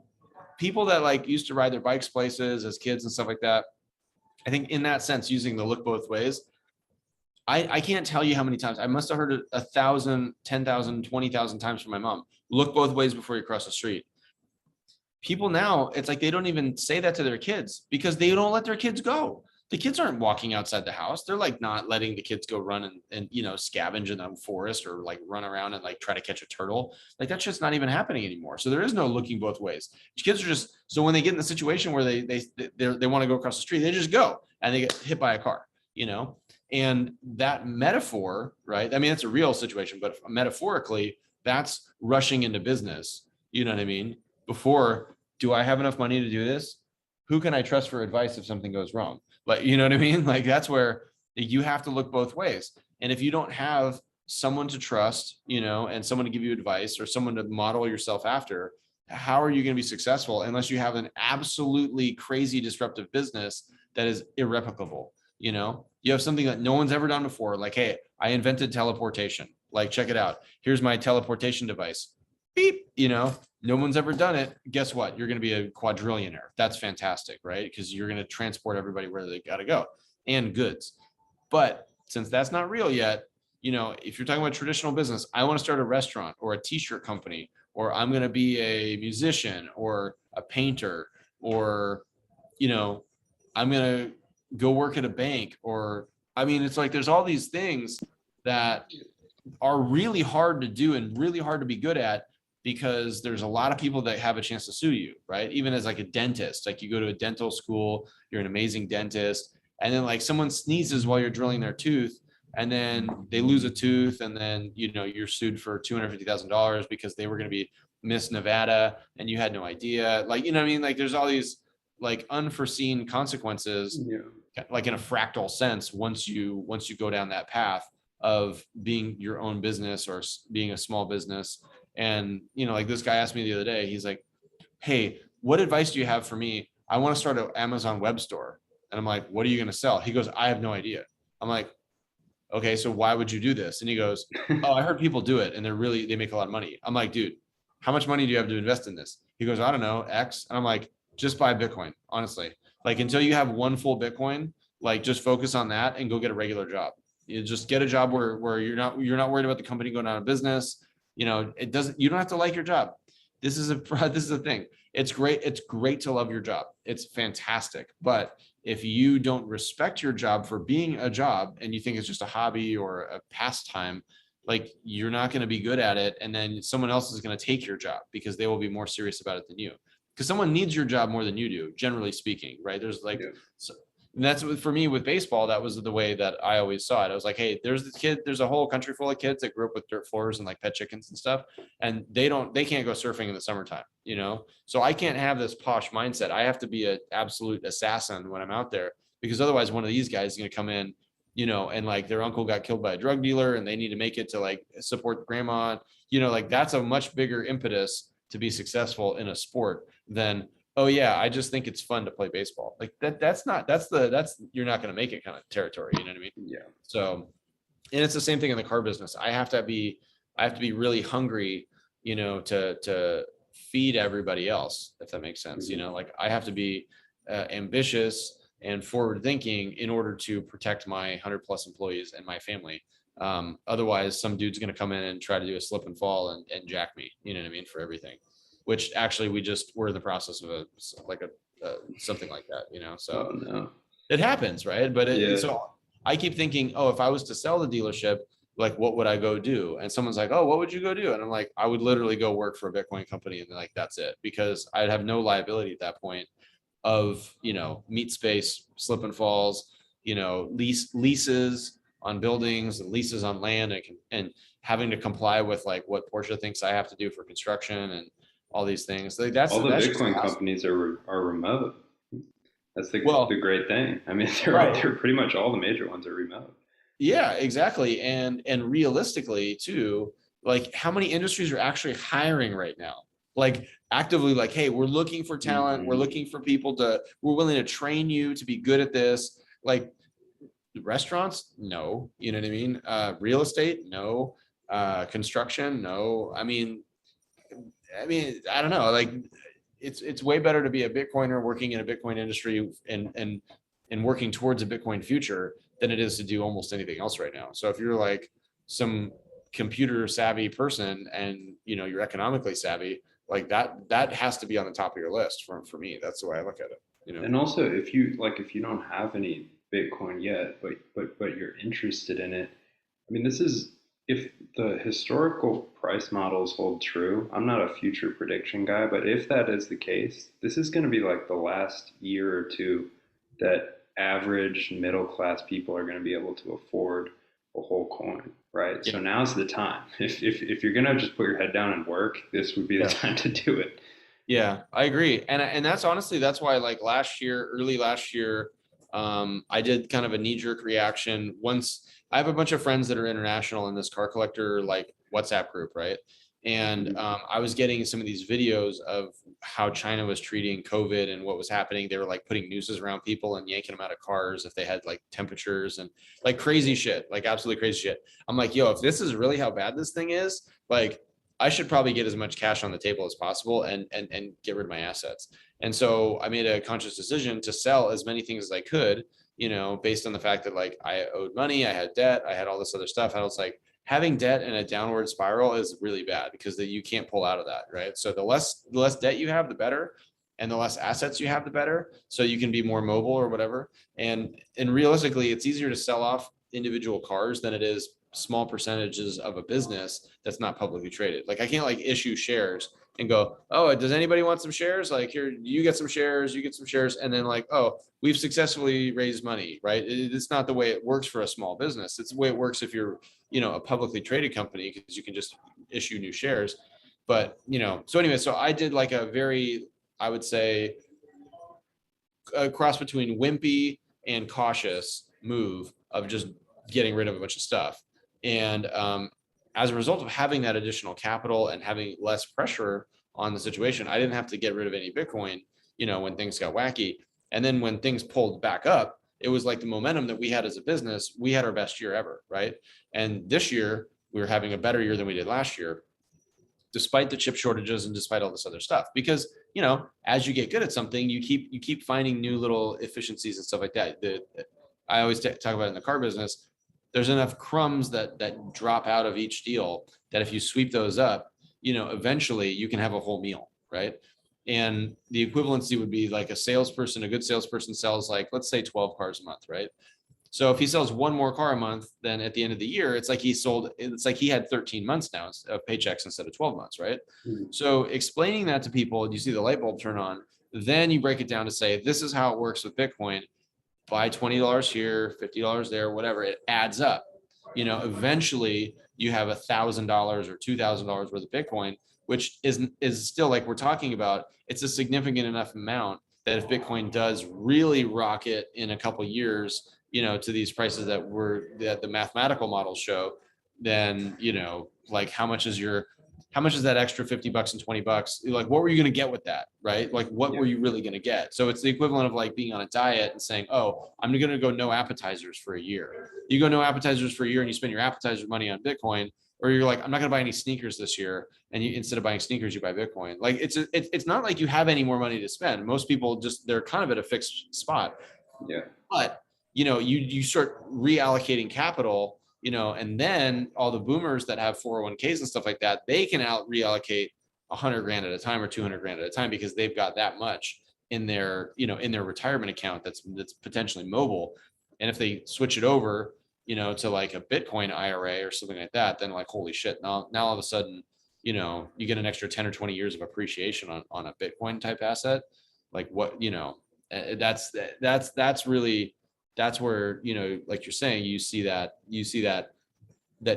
people that like used to ride their bikes places as kids and stuff like that, I think in that sense, using the look both ways, I can't tell you how many times I must have heard it 1,000, 10,000, 20,000 times from my mom. Look both ways before you cross the street. People now, it's like they don't even say that to their kids because they don't let their kids go. The kids aren't walking outside the house. They're like not letting the kids go run and scavenge in the forest or like run around and like try to catch a turtle. Like that's just not even happening anymore. So there is no looking both ways. Kids are just, so when they get in the situation where they want to go across the street, they just go and they get hit by a car. And that metaphor, right? I mean, it's a real situation, but metaphorically, that's rushing into business. You know what I mean? Before, do I have enough money to do this? Who can I trust for advice if something goes wrong? Like, you know what I mean? Like that's where you have to look both ways. And if you don't have someone to trust, and someone to give you advice or someone to model yourself after, how are you going to be successful unless you have an absolutely crazy disruptive business that is irreplicable? You have something that no one's ever done before. Like, hey, I invented teleportation. Like, check it out. Here's my teleportation device. Beep, no one's ever done it. Guess what? You're going to be a quadrillionaire. That's fantastic, right? Because you're going to transport everybody where they got to go and goods. But since that's not real yet, if you're talking about traditional business, I want to start a restaurant or a t-shirt company, or I'm going to be a musician or a painter, or, I'm going to go work at a bank, or, I mean, it's like there's all these things that are really hard to do and really hard to be good at, because there's a lot of people that have a chance to sue you, right? Even as like a dentist, like you go to a dental school, you're an amazing dentist, and then like someone sneezes while you're drilling their tooth, and then they lose a tooth, and then you're sued for $250,000 because they were going to be Miss Nevada and you had no idea. Like, what I mean? Like there's all these like unforeseen consequences, Yeah. like in a fractal sense, once you go down that path of being your own business or being a small business. And like this guy asked me the other day, he's like, hey, what advice do you have for me? I want to start an Amazon web store. And I'm like, what are you going to sell? He goes, I have no idea. I'm like, okay, so why would you do this? And he goes, oh, I heard people do it and they make a lot of money. I'm like, dude, how much money do you have to invest in this? He goes, I don't know, X. And I'm like, just buy Bitcoin, honestly. Like until you have one full Bitcoin, like just focus on that and go get a regular job. You just get a job where you're not worried about the company going out of business. You don't have to like your job. This is a thing. It's great to love your job. It's fantastic. But if you don't respect your job for being a job and you think it's just a hobby or a pastime, like you're not going to be good at it. And then someone else is going to take your job because they will be more serious about it than you. Because someone needs your job more than you do, generally speaking, right? There's like, Yeah. so, and that's for me with baseball. That was the way that I always saw it. I was like, hey, there's this kid, there's a whole country full of kids that grew up with dirt floors and like pet chickens and stuff. And they can't go surfing in the summertime, you know? So I can't have this posh mindset. I have to be an absolute assassin when I'm out there, because otherwise one of these guys is going to come in, you know, and like their uncle got killed by a drug dealer and they need to make it to like support grandma, you know, like that's a much bigger impetus to be successful in a sport than, oh yeah, I just think it's fun to play baseball. Like that's not, that's you're not going to make it kind of territory, you know what I mean? Yeah. So, and it's the same thing in the car business. I have to be really hungry, you know, to feed everybody else, if that makes sense. You know, like I have to be ambitious and forward thinking in order to protect my 100+ employees and my family. Otherwise, some dude's going to come in and try to do a slip and fall and jack me, you know what I mean, for everything, which actually we're in the process of something like that, you know, so Oh no. it happens, right? But Yeah. so I keep thinking, oh, if I was to sell the dealership, like what would I go do? And someone's like, oh, what would you go do? And I'm like, I would literally go work for a Bitcoin company, and like that's it, because I'd have no liability at that point of, you know, meat space, slip and falls, you know, leases on buildings and leases on land, and having to comply with like what Porsche thinks I have to do for construction and all these things. Like All the that's just Bitcoin awesome. companies are remote. That's the Well, great thing. I mean, right. they're pretty much all the major ones are remote. Yeah, exactly. And realistically too, like how many industries are actually hiring right now? Like actively like, hey, we're looking for talent, we're Hmm. looking for people we're willing to train you to be good at this. Like restaurants, no, you know what I mean? Real estate, no. Construction, no. I don't know. Like it's way better to be a Bitcoiner working in a Bitcoin industry and working towards a Bitcoin future than it is to do almost anything else right now. So if you're like some computer savvy person and you know you're economically savvy, like that has to be on the top of your list for me. That's the way I look at it. You know. And also, if you don't have any Bitcoin yet, but you're interested in it, I mean, this is if the historical price models hold true. I'm not a future prediction guy, but if that is the case, this is going to be like the last year or two that average middle class people are going to be able to afford a whole coin, right? Yeah. So now's the time. If you're going to just put your head down and work, this would be the Yeah. time to do it. Yeah, I agree. And that's honestly, that's why like early last year, I did kind of a knee-jerk reaction. Once I have a bunch of friends that are international in this car collector like WhatsApp group, right? And Mhm. I was getting some of these videos of how China was treating COVID and what was happening. They were like putting nooses around people and yanking them out of cars if they had like temperatures and like crazy shit, like absolutely crazy shit. I'm like, yo, if this is really how bad this thing is, like I should probably get as much cash on the table as possible and get rid of my assets. And so I made a conscious decision to sell as many things as I could, you know, based on the fact that like I owed money, I had debt, I had all this other stuff. I was like, having debt in a downward spiral is really bad because you can't pull out of that, right? So the less debt you have, the better, and the less assets you have, the better. So you can be more mobile or whatever. And realistically, it's easier to sell off individual cars than it is small percentages of a business that's not publicly traded. Like I can't like issue shares and go, oh, does anybody want some shares? Like here, you get some shares, you get some shares, and then like, oh, we've successfully raised money, right? It's not the way it works for a small business. It's the way it works if you're, you know, a publicly traded company because you can just issue new shares. But you know, so anyway, so I did like a very, I would say, a cross between wimpy and cautious move of just getting rid of a bunch of stuff. And as a result of having that additional capital and having less pressure on the situation, I didn't have to get rid of any Bitcoin, you know, when things got wacky. And then when things pulled back up, it was like the momentum that we had as a business, we had our best year ever, right? And this year, we were having a better year than we did last year, despite the chip shortages and despite all this other stuff. Because you know, as you get good at something, you keep finding new little efficiencies and stuff like that. I always talk about it in the car business. There's enough crumbs that drop out of each deal that if you sweep those up, you know, eventually you can have a whole meal, right? And the equivalency would be like a good salesperson sells like, let's say 12 cars a month, right? So if he sells one more car a month, then at the end of the year, it's like he had 13 months now of paychecks instead of 12 months, right? Mhm. So explaining that to people, you see the light bulb turn on, then you break it down to say, this is how it works with Bitcoin. Buy $20 here, $50 there, whatever, it adds up. Eventually you have $1,000 or $2,000 worth of Bitcoin, which is still, like we're talking about, it's a significant enough amount that if Bitcoin does really rocket in a couple of years, to these prices that the mathematical models show, then, like how much is that extra $50 and $20? Like, what were you going to get with that? Right? Like, what Yeah. were you really going to get? So it's the equivalent of like being on a diet and saying, oh, I'm going to go no appetizers for a year. You go no appetizers for a year and you spend your appetizer money on Bitcoin, or you're like, I'm not going to buy any sneakers this year. And instead of buying sneakers, you buy Bitcoin. Like it's not like you have any more money to spend. Most people they're kind of at a fixed spot. Yeah. But, you start reallocating capital, and then all the boomers that have 401ks and stuff like that, they can reallocate 100 grand at a time or 200 grand at a time because they've got that much in their, in their retirement account that's potentially mobile. And if they switch it over, to like a Bitcoin IRA or something like that, then like, holy shit, now all of a sudden, you get an extra 10 or 20 years of appreciation on a Bitcoin type asset. Like what, that's really, that's where, like you're saying, you see that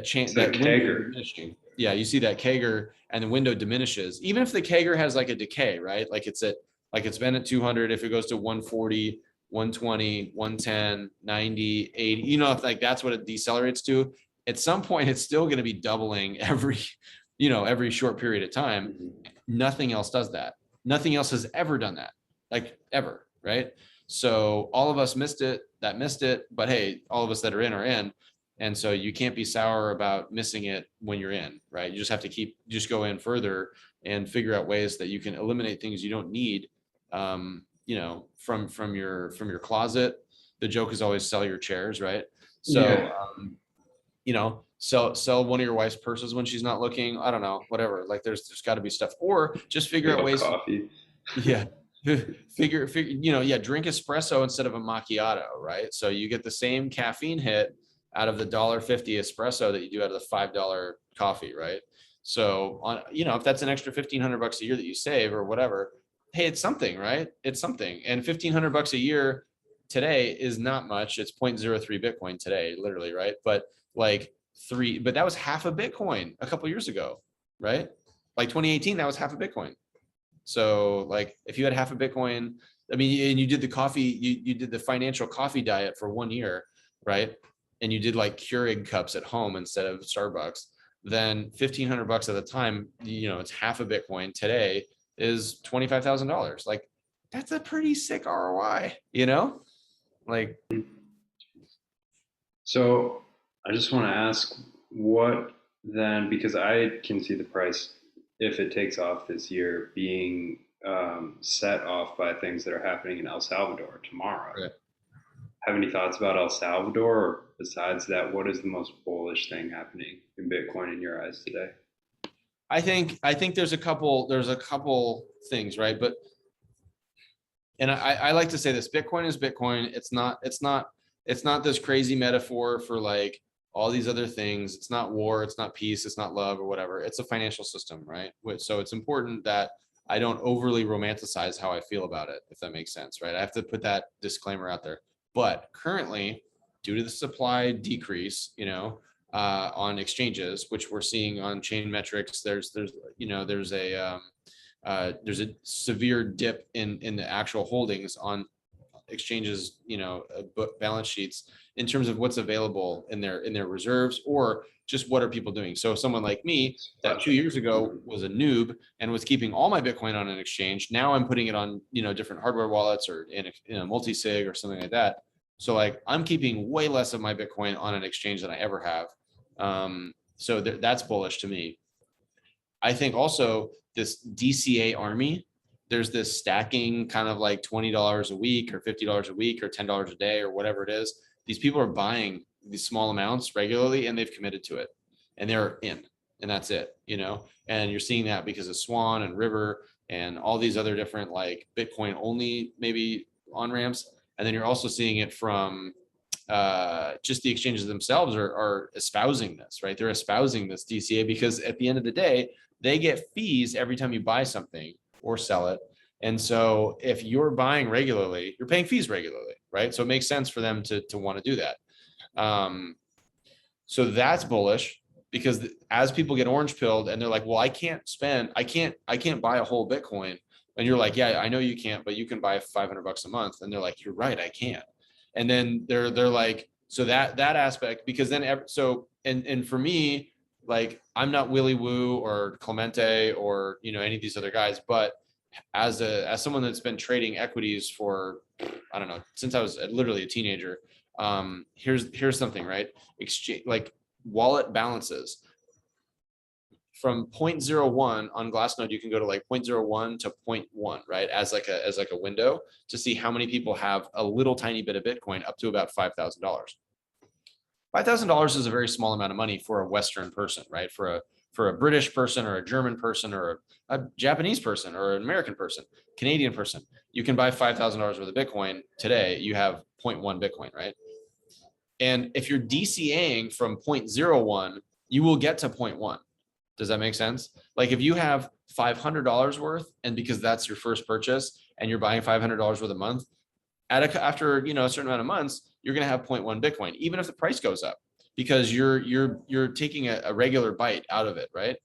change, It's a that window kegger. diminishing. Yeah, you see that kegger and the window diminishes, even if the kegger has like a decay, right? Like it's been at 200, if it goes to 140, 120, 110, 90, 80, if like that's what it decelerates to, at some point it's still going to be doubling every short period of time. Mhm. Nothing else does that. Nothing else has ever done that, like ever, right? So all of us missed it, but hey, all of us that are in are in. And so you can't be sour about missing it when you're in, right? You just have to just go in further and figure out ways that you can eliminate things you don't need, from your closet. The joke is always sell your chairs, right? So, Yeah. sell one of your wife's purses when she's not looking. I don't know, whatever. Like there's got to be stuff, or just figure Give out up ways. coffee. Yeah. Figure, yeah, drink espresso instead of a macchiato, right? So you get the same caffeine hit out of the $1.50 espresso that you do out of the $5 coffee, right? So if that's an extra $1,500 a year that you save or whatever, hey, it's something, right? It's something. And $1,500 a year today is not much. It's 0.03 Bitcoin today, literally, right? But but that was half a Bitcoin a couple years ago, right? Like 2018, that was half a Bitcoin. So like if you had half a Bitcoin, I mean, and you did the coffee, you did the financial coffee diet for 1 year, right? And you did like Keurig cups at home instead of Starbucks, then $1,500 at the time, it's half a Bitcoin today is $25,000. Like that's a pretty sick ROI, like. So I just want to ask what then, because I can see the price, if it takes off this year, being set off by things that are happening in El Salvador tomorrow. Right. Have any thoughts about El Salvador? Or besides that, what is the most bullish thing happening in Bitcoin in your eyes today? I think there's a couple things, right? But and I like to say this: Bitcoin is Bitcoin. It's not this crazy metaphor for like all these other things. It's not war. It's not peace. It's not love or whatever. It's a financial system, right? So it's important that I don't overly romanticize how I feel about it, if that makes sense, right? I have to put that disclaimer out there. But currently, due to the supply decrease, on exchanges, which we're seeing on chain metrics, there's a severe dip in the actual holdings on exchanges, book balance sheets in terms of what's available in their reserves, or just what are people doing. So someone like me that 2 years ago was a noob and was keeping all my Bitcoin on an exchange, now I'm putting it on, different hardware wallets or in a multi-sig or something like that. So like I'm keeping way less of my Bitcoin on an exchange than I ever have. So that's bullish to me. I think also this DCA army, there's this stacking kind of like $20 a week or $50 a week or $10 a day or whatever it is. These people are buying these small amounts regularly and they've committed to it and they're in, and that's it, and you're seeing that because of Swan and River and all these other different like Bitcoin only maybe on ramps. And then you're also seeing it from just the exchanges themselves are espousing this, right? They're espousing this DCA because at the end of the day, they get fees every time you buy something or sell it. And so if you're buying regularly, you're paying fees regularly, right? So it makes sense for them to want to do that. So that's bullish because as people get orange pilled and they're like, well, I can't buy a whole Bitcoin. And you're like, yeah, I know you can't, but you can buy $500 a month. And they're like, you're right, I can't. And then they're like, so that aspect, because then, and for me, like, I'm not Willy Woo or Clemente or, any of these other guys, but as someone that's been trading equities for, I don't know, since I was literally a teenager, here's something, right? Exchange, like wallet balances from 0.01 on Glassnode, you can go to like 0.01 to 0.1, right? As like a window to see how many people have a little tiny bit of Bitcoin up to about $5,000. $5,000 is a very small amount of money for a Western person, right? For a British person or a German person or a Japanese person or an American person, Canadian person, you can buy $5,000 worth of Bitcoin today. You have 0.1 Bitcoin, right? And if you're DCAing from 0.01, you will get to 0.1. Does that make sense? Like if you have $500 worth, and because that's your first purchase and you're buying $500 worth a month, after a certain amount of months, you're going to have 0.1 Bitcoin, even if the price goes up, because you're taking a regular bite out of it, right?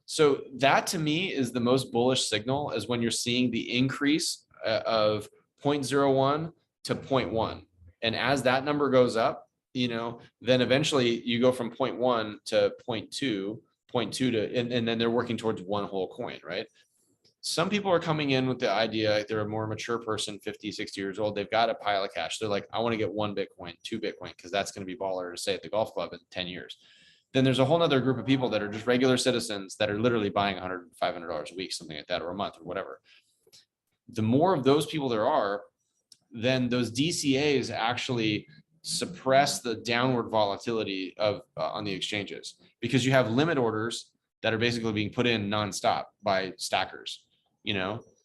So that to me is the most bullish signal, is when you're seeing the increase of 0.01 to 0.1. And as that number goes up, then eventually you go from 0.1 to 0.2 to, and then they're working towards one whole coin, right? Some people are coming in with the idea, they're a more mature person, 50, 60 years old. They've got a pile of cash. They're like, I want to get 1 Bitcoin, 2 Bitcoin, because that's going to be baller to say at the golf club in 10 years. Then there's a whole nother group of people that are just regular citizens that are literally buying $100, $500 a week, something like that, or a month or whatever. The more of those people there are, then those DCAs actually suppress the downward volatility of on the exchanges, because you have limit orders that are basically being put in nonstop by stackers.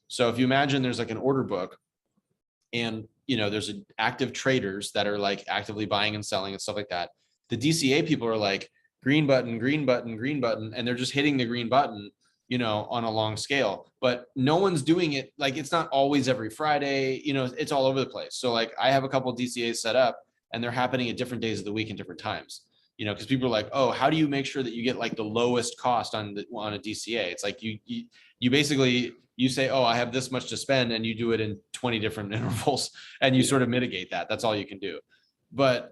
So if you imagine there's like an order book, and there's active traders that are like actively buying and selling and stuff like that, the DCA people are like green button, green button, green button, and they're just hitting the green button on a long scale, but no one's doing it. Like, it's not always every Friday, it's all over the place. So like I have a couple of DCAs set up and they're happening at different days of the week and different times, because people are like, oh, how do you make sure that you get like the lowest cost on a DCA? It's like you basically, you say, oh, I have this much to spend, and you do it in 20 different intervals, and you sort of mitigate that. That's all you can do. But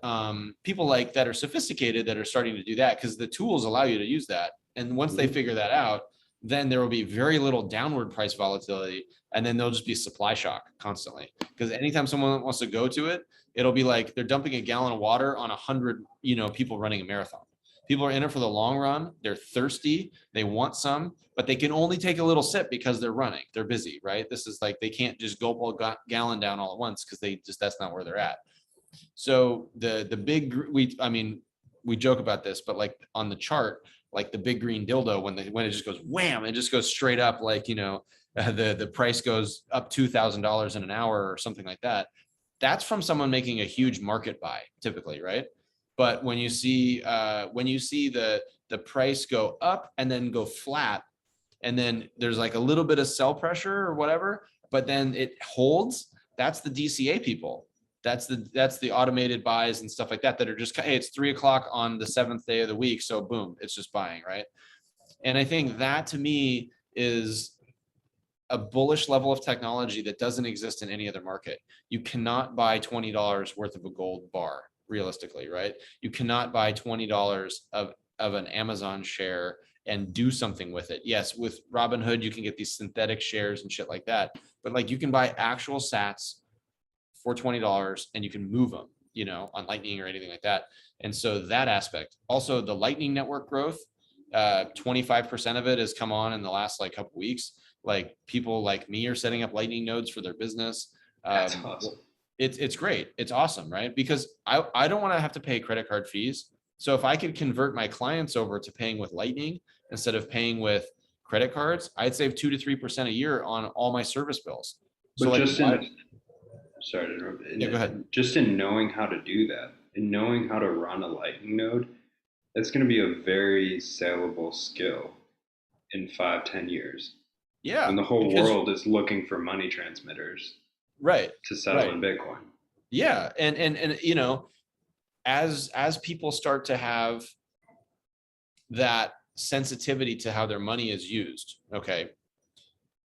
people like that are sophisticated that are starting to do that, because the tools allow you to use that. And once they figure that out, then there will be very little downward price volatility, and then there'll just be supply shock constantly. Because anytime someone wants to go to it, it'll be like they're dumping a gallon of water on 100, people running a marathon. People are in it for the long run. They're thirsty. They want some, but they can only take a little sip because they're running. They're busy, right? This is like, they can't just gulp a gallon down all at once, because that's not where they're at. So the big, we joke about this, but like on the chart, like the big green dildo, when it just goes wham, it just goes straight up, like, the price goes up $2,000 in an hour or something like that. That's from someone making a huge market buy typically, right? But when you see the price go up and then go flat, and then there's like a little bit of sell pressure or whatever, but then it holds, that's the DCA people. That's the automated buys and stuff like that are just, hey, it's 3:00 on the 7th day of the week, so boom, it's just buying, right? And I think that to me is a bullish level of technology that doesn't exist in any other market. You cannot buy $20 worth of a gold bar realistically, right? You cannot buy $20 of an Amazon share and do something with it. Yes, with Robinhood, you can get these synthetic shares and shit like that, but like you can buy actual sats for $20 and you can move them, on Lightning or anything like that. And so that aspect, also the Lightning network growth, 25% of it has come on in the last like couple weeks. Like people like me are setting up Lightning nodes for their business. That's awesome. It's great. It's awesome, right? Because I don't want to have to pay credit card fees. So if I could convert my clients over to paying with Lightning instead of paying with credit cards, I'd save 2 to 3% a year on all my service bills. So But like, just sorry to interrupt, Yeah, go ahead. just in knowing how to do that, in knowing how to run a lightning node, that's going to be a very saleable skill in 5, 10 years when Yeah, the whole because world is looking for money transmitters right, to settle right. in Bitcoin. Yeah, and you know, as people start to have that sensitivity to how their money is used, okay,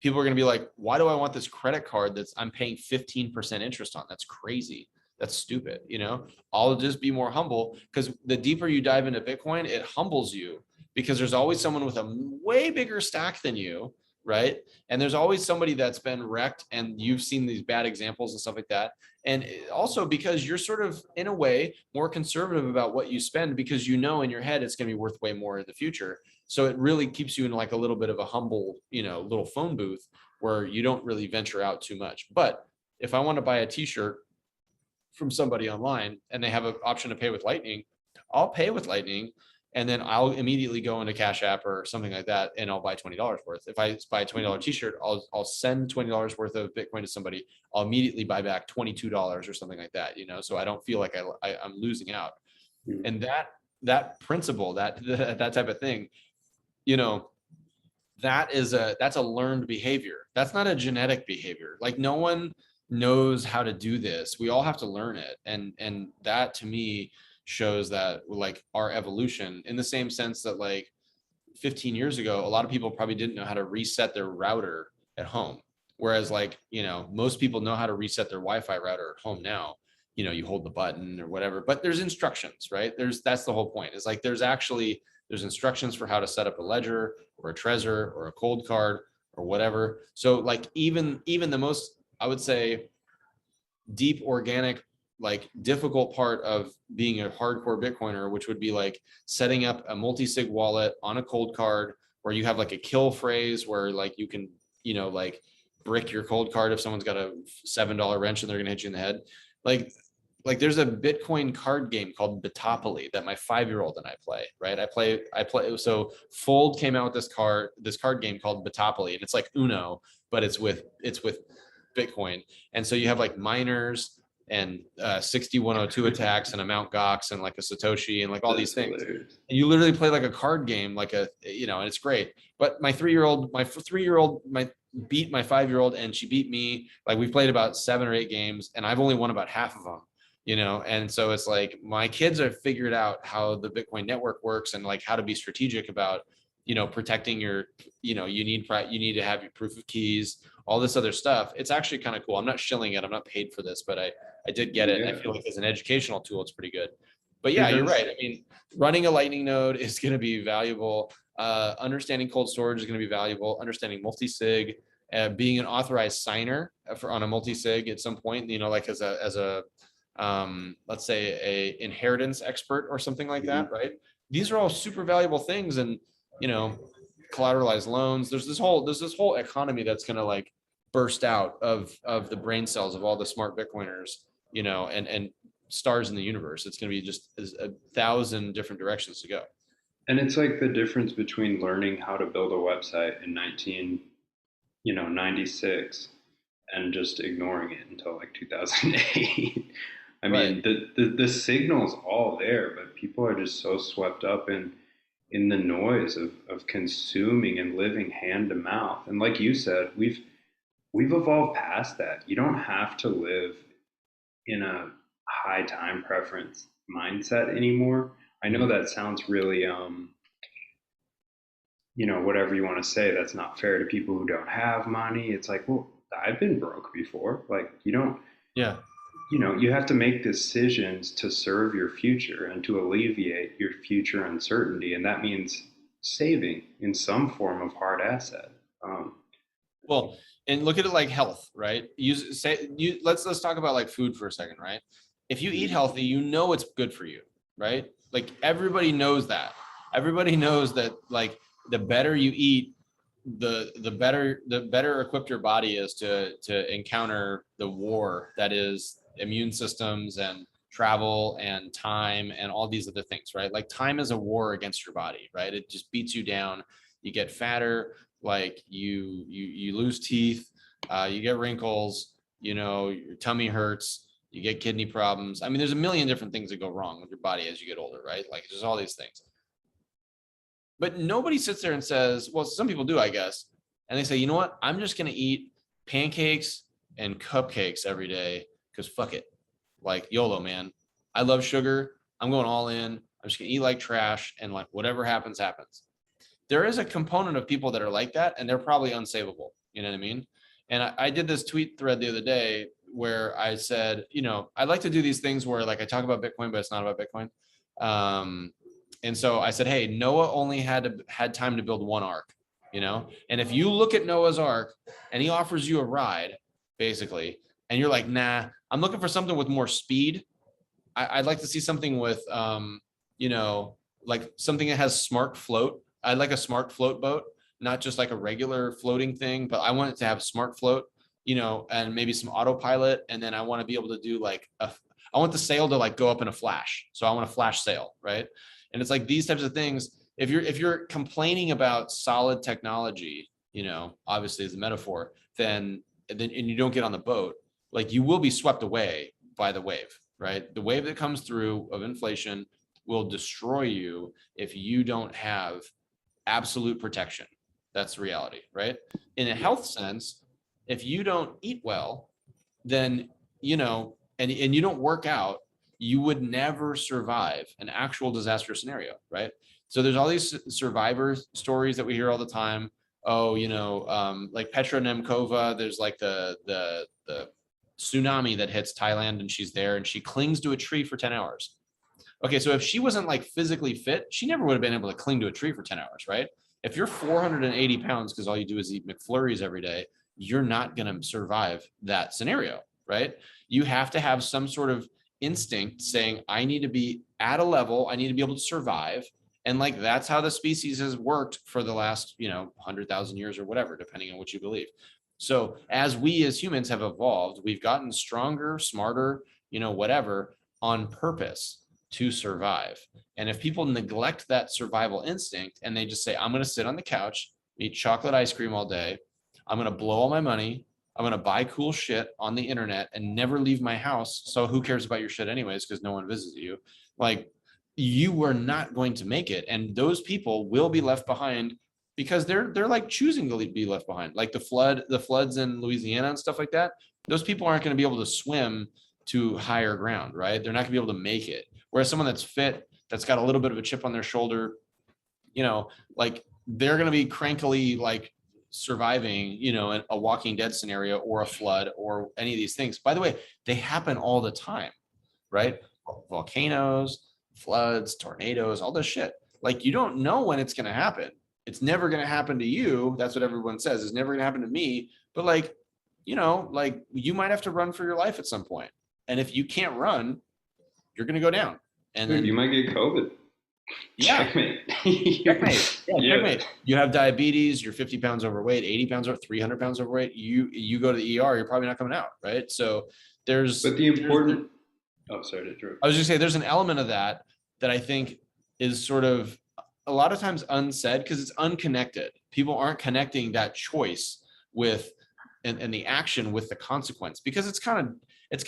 people are going to be like, why do I want this credit card that's I'm paying 15% interest on? That's crazy. That's stupid. You know, I'll just be more humble, because the deeper you dive into Bitcoin, it humbles you, because there's always someone with a way bigger stack than you, right? And there's always somebody that's been wrecked, and you've seen these bad examples and stuff like that. And also because you're sort of, in a way, more conservative about what you spend, because you know in your head it's going to be worth way more in the future. So it really keeps you in like a little bit of a humble, you know, little phone booth where you don't really venture out too much. But if I want to buy a t-shirt from somebody online and they have an option to pay with Lightning, I'll pay with Lightning, and then I'll immediately go into Cash App or something like that, and I'll buy $20 worth. If I buy a $20 t-shirt, I'll send $20 worth of Bitcoin to somebody. I'll immediately buy back $22 or something like that, you know, so I don't feel like I'm losing out. Mm. And that principle, that type of thing, you know, that's a learned behavior. That's not a genetic behavior. Like, no one knows how to do this. We all have to learn it. And that to me shows that, like, our evolution, in the same sense that, like, 15 years ago, a lot of people probably didn't know how to reset their router at home. Whereas, like, you know, most people know how to reset their Wi-Fi router at home now. You know, you hold the button or whatever, but there's instructions, right? That's the whole point. Is like, there's instructions for how to set up a ledger or a Trezor or a cold card or whatever. So like, even the most, I would say, deep organic, like, difficult part of being a hardcore Bitcoiner, which would be like setting up a multi-sig wallet on a cold card, where you have like a kill phrase where, like, you can, you know, like, brick your cold card if someone's got a $7 wrench and they're going to hit you in the head. like like there's a Bitcoin card game called Bitopoly that my 5-year-old and I play, right? I play. So Fold came out with this card game called Bitopoly, and it's like Uno, but it's with Bitcoin. And so you have like miners and 6102 attacks and a Mount Gox and like a Satoshi and like all these That's things. hilarious. And you literally play like a card game, like a, you know, and it's great. But my 3-year-old beat my 5-year-old, and she beat me. Like, we've played about 7 or 8 games, and I've only won about half of them, you know? And so it's like, my kids have figured out how the Bitcoin network works, and like how to be strategic about, you know, protecting your, you know, you need to have your proof of keys, all this other stuff. It's actually kind of cool. I'm not shilling it. I'm not paid for this, but I did get it. And I Yeah, feel like as an educational tool, it's pretty good. But yeah, it you're does. right. I mean, running a Lightning node is going to be valuable. Understanding cold storage is going to be valuable. Understanding multi-sig, being an authorized signer on a multi-sig at some point, you know, like as a let's say a inheritance expert or something like Mhm. that, right? These are all super valuable things. And, you know, collateralized loans, there's this whole economy that's going to like burst out of the brain cells of all the smart Bitcoiners, you know, and stars in the universe. It's going to be just a thousand different directions to go. And it's like the difference between learning how to build a website in 96 and just ignoring it until like 2008. I Right. mean, the signal's all there, but people are just so swept up in the noise of consuming and living hand to mouth. And like you said, we've evolved past that. You don't have to live in a high time preference mindset anymore. I know Mhm. that sounds really whatever you want to say, that's not fair to people who don't have money. It's like, well, I've been broke before. Like, you don't, Yeah. you have to make decisions to serve your future and to alleviate your future uncertainty. And that means saving in some form of hard asset. Um, Well, and look at it like health, right? Let's talk about like food for a second, right? If you eat healthy, you know it's good for you, right? Like, everybody knows that. Everybody knows that, like, the better you eat, the better equipped your body is to encounter the war that is immune systems and travel and time and all these other things, right? Like, time is a war against your body, right? It just beats you down. You get fatter, like you lose teeth, you get wrinkles, your tummy hurts, you get kidney problems. I mean, there's a million different things that go wrong with your body as you get older, right? Like there's all these things. But nobody sits there and says, well, some people do, I guess. And they say, you know what? I'm just going to eat pancakes and cupcakes every day because fuck it. Like YOLO, man. I love sugar. I'm going all in. I'm just going to eat like trash and like whatever happens, happens. There is a component of people that are like that and they're probably unsavable. You know what I mean? And I did this tweet thread the other day where I said, I'd like to do these things where like I talk about Bitcoin, but it's not about Bitcoin. And so I said, hey, Noah only had time to build one ark, and if you look at Noah's ark and he offers you a ride, basically, and you're like, nah, I'm looking for something with more speed. I'd like to see something with, like something that has smart float. I'd like a smart float boat, not just like a regular floating thing, but I want it to have smart float, and maybe some autopilot. And then I want to be able to do I want the sail to like go up in a flash. So I want a flash sail, right? And it's like these types of things. If you're complaining about solid technology, obviously as a metaphor, then and you don't get on the boat, like you will be swept away by the wave, right? The wave that comes through of inflation will destroy you if you don't have absolute protection. That's the reality, right? In a health sense, if you don't eat well, then, and you don't work out, you would never survive an actual disaster scenario, right? So there's all these survivor stories that we hear all the time. Oh, like Petra Nemkova, there's like the tsunami that hits Thailand and she's there and she clings to a tree for 10 hours. Okay, so if she wasn't like physically fit, she never would have been able to cling to a tree for 10 hours, right? If you're 480 pounds because all you do is eat McFlurries every day, you're not going to survive that scenario, right? You have to have some sort of instinct saying, I need to be at a level, I need to be able to survive. And like, that's how the species has worked for the last, 100,000 years or whatever, depending on what you believe. So as we as humans have evolved, we've gotten stronger, smarter, whatever, on purpose to survive. And if people neglect that survival instinct and they just say, I'm going to sit on the couch, eat chocolate ice cream all day, I'm going to blow all my money, I'm going to buy cool shit on the internet and never leave my house. So who cares about your shit anyways? Because no one visits you. Like, you are not going to make it. And those people will be left behind because they're like choosing to be left behind. Like the floods in Louisiana and stuff like that. Those people aren't going to be able to swim to higher ground, right? They're not going to be able to make it. Whereas someone that's fit, that's got a little bit of a chip on their shoulder, like they're going to be crankily like surviving, a Walking Dead scenario or a flood or any of these things. By the way, they happen all the time, right? Volcanoes, floods, tornadoes, all this shit. Like you don't know when it's going to happen. It's never going to happen to you. That's what everyone says. It's never going to happen to me. But like, like you might have to run for your life at some point. And if you can't run, you're going to go down. And Dude, then you might get COVID. Yeah. Checkmate. Checkmate. Yeah, checkmate. You have diabetes, you're 50 pounds overweight, 80 pounds or 300 pounds overweight. You go to the ER, you're probably not coming out, right? So But the important, oh, sorry to interrupt. I was just say there's an element of that I think is sort of a lot of times unsaid because it's unconnected. People aren't connecting that choice with and the action with the consequence because it's kind of it's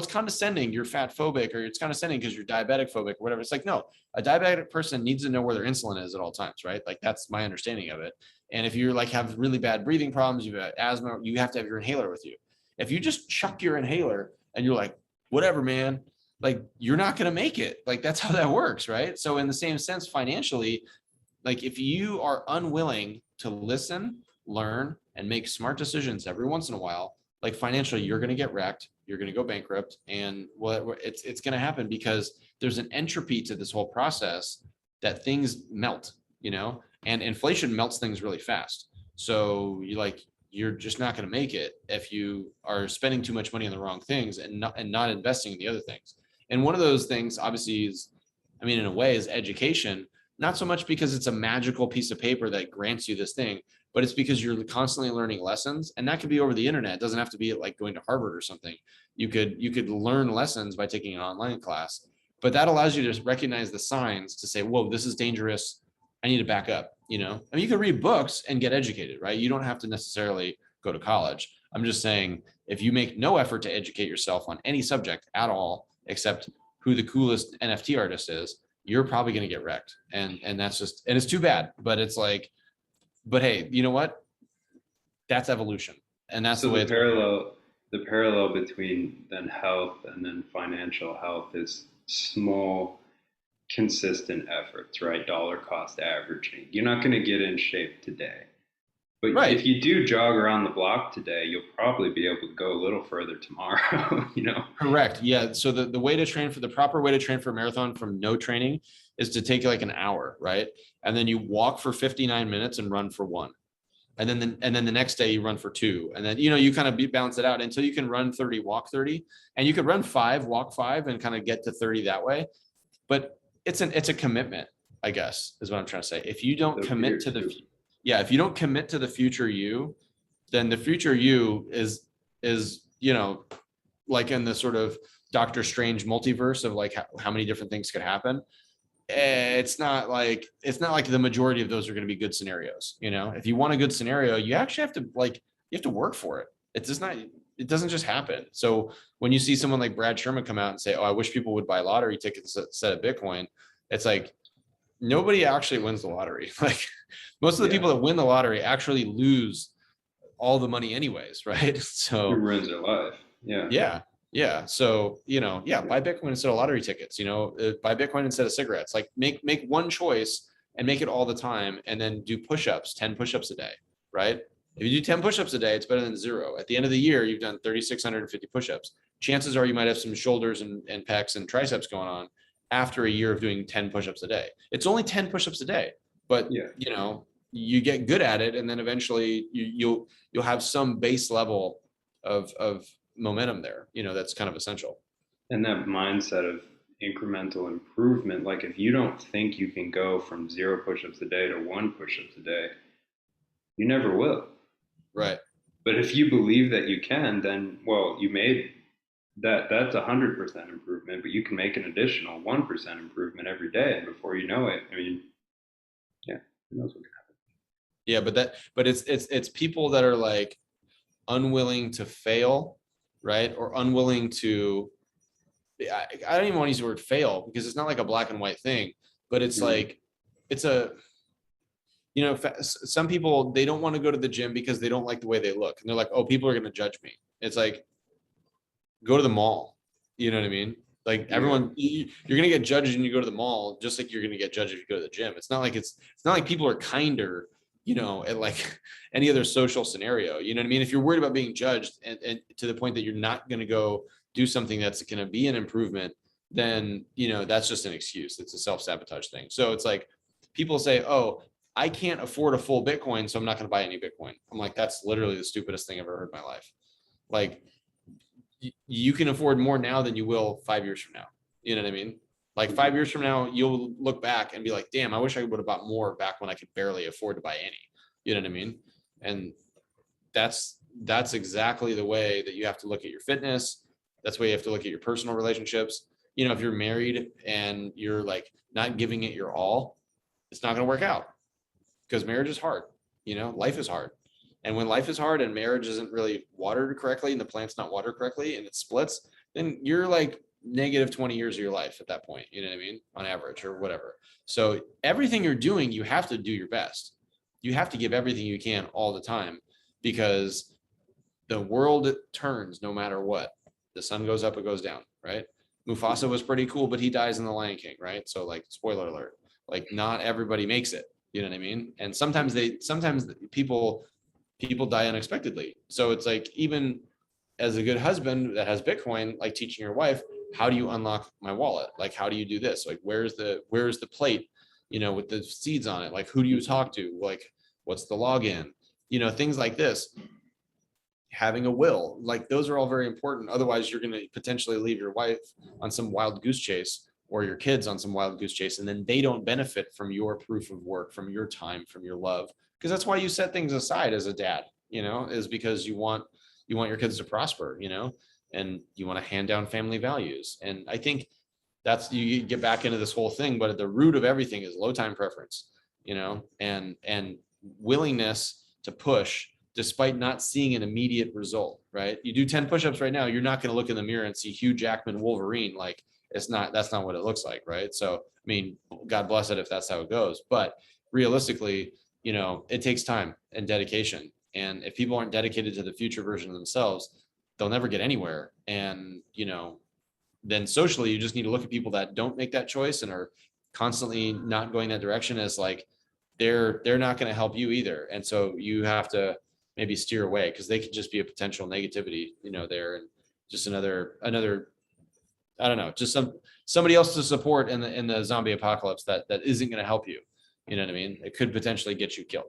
condescending, you're fat phobic, or it's condescending because you're diabetic phobic or whatever. It's like, no, a diabetic person needs to know where their insulin is at all times, right? Like that's my understanding of it. And if you're like have really bad breathing problems, you've got asthma, you have to have your inhaler with you. If you just chuck your inhaler and you're like, whatever, man, like you're not going to make it. Like that's how that works, right? So in the same sense, financially, like if you are unwilling to listen, learn, and make smart decisions every once in a while, like financially, you're going to get wrecked, you're going to go bankrupt, and well, it's going to happen because there's an entropy to this whole process that things melt, and inflation melts things really fast. So you're just not going to make it if you are spending too much money on the wrong things and not investing in the other things. And one of those things, obviously, in a way, is education. Not so much because it's a magical piece of paper that grants you this thing, but it's because you're constantly learning lessons, and that could be over the internet. It doesn't have to be like going to Harvard or something. You could learn lessons by taking an online class, but that allows you to recognize the signs to say, whoa, this is dangerous. I need to back up. You can read books and get educated, right? You don't have to necessarily go to college. I'm just saying, if you make no effort to educate yourself on any subject at all, except who the coolest NFT artist is, you're probably going to get wrecked. And that's just, and it's too bad, but it's like, but hey, you know what? That's evolution. And that's So the way it's. the parallel between then health and then financial health is small, consistent efforts, right? Dollar cost averaging. You're not going to get in shape today. But if Right. you do jog around the block today, you'll probably be able to go a little further tomorrow, you know? Correct. Yeah. So the way to train for the proper way to train for a marathon from no training is to take like an hour, right? And then you walk for 59 minutes and run for one. And then the next day you run for two. And then, you kind of balance it out until you can run 30, walk 30. And you could run 5, walk 5, and kind of get to 30 that way. But it's a commitment, I guess, is what I'm trying to say. If you don't So commit to if you don't commit to the future you, then the future you is, like in the sort of Doctor Strange multiverse of like how many different things could happen. It's not like the majority of those are going to be good scenarios. If you want a good scenario, you actually have to work for it. It's just not, it doesn't just happen. So when you see someone like Brad Sherman come out and say, oh, I wish people would buy lottery tickets instead of Bitcoin, it's like, nobody actually wins the lottery. Like most of the yeah, people that win the lottery actually lose all the money anyways. Right. it So ruins their life. Yeah. yeah. Yeah. So, yeah, buy Bitcoin instead of lottery tickets, buy Bitcoin instead of cigarettes, like make one choice and make it all the time. And then do push-ups, 10 push-ups a day. Right. If you do 10 push-ups a day, it's better than 0. At the end of the year, you've done 3,650 push-ups. Chances are you might have some shoulders and pecs and triceps going on after a year of doing 10 push-ups a day. It's only 10 push-ups a day, but Yeah. you get good at it. And then eventually you'll have some base level of momentum there, that's kind of essential. And that mindset of incremental improvement, like if you don't think you can go from 0 push-ups a day to 1 push-ups a day, you never will. Right. But if you believe that you can, then well, you made that's 100% improvement, but you can make an additional 1% improvement every day, and before you know it, I mean, yeah, who knows what can happen. Yeah. But it's people that are like unwilling to fail, right? Or unwilling to, I don't even want to use the word fail because it's not like a black and white thing, but it's Mm-hmm. like, it's a, some people, they don't want to go to the gym because they don't like the way they look. And they're like, oh, people are going to judge me. It's like, go to the mall. You know what I mean? Like Yeah, everyone, you're gonna get judged when you go to the mall, just like you're gonna get judged if you go to the gym. It's not like people are kinder, at like any other social scenario. You know what I mean? If you're worried about being judged and to the point that you're not gonna go do something that's gonna be an improvement, then that's just an excuse. It's a self-sabotage thing. So it's like people say, oh, I can't afford a full Bitcoin, so I'm not gonna buy any Bitcoin. I'm like, that's literally the stupidest thing I've ever heard in my life. Like you can afford more now than you will 5 years from now. You know what I mean? Like 5 years from now, you'll look back and be like, damn, I wish I would have bought more back when I could barely afford to buy any. You know what I mean? And that's exactly the way that you have to look at your fitness. That's the way you have to look at your personal relationships. If you're married and you're like not giving it your all, it's not going to work out because marriage is hard. Life is hard. And when life is hard and marriage isn't really watered correctly and the plant's not watered correctly and it splits, then you're like negative 20 years of your life at that point. You know what I mean? On average or whatever. So everything you're doing, you have to do your best. You have to give everything you can all the time because the world turns no matter what. The sun goes up, it goes down, right? Mufasa was pretty cool, but he dies in the Lion King, right? So like, spoiler alert, like not everybody makes it. You know what I mean? And sometimes people die unexpectedly. So it's like, even as a good husband that has Bitcoin, like teaching your wife, how do you unlock my wallet? Like, how do you do this? Like, where's the plate, with the seeds on it? Like, who do you talk to? Like, what's the login? Things like this. Having a will, like those are all very important. Otherwise, you're going to potentially leave your wife on some wild goose chase or your kids on some wild goose chase. And then they don't benefit from your proof of work, from your time, from your love. Because that's why you set things aside as a dad, is because you want your kids to prosper, and you want to hand down family values. And I think that's, you get back into this whole thing, but at the root of everything is low time preference, and willingness to push despite not seeing an immediate result, right? You do 10 push-ups right now, you're not going to look in the mirror and see Hugh Jackman Wolverine. Like that's not what it looks like, right? So, I mean, God bless it if that's how it goes. But realistically, it takes time and dedication. And if people aren't dedicated to the future version of themselves, they'll never get anywhere. And, then socially, you just need to look at people that don't make that choice and are constantly not going that direction as like, they're not going to help you either. And so you have to maybe steer away because they could just be a potential negativity, there, and just another, I don't know, just somebody else to support in the zombie apocalypse that isn't going to help you. You know what I mean? It could potentially get you killed.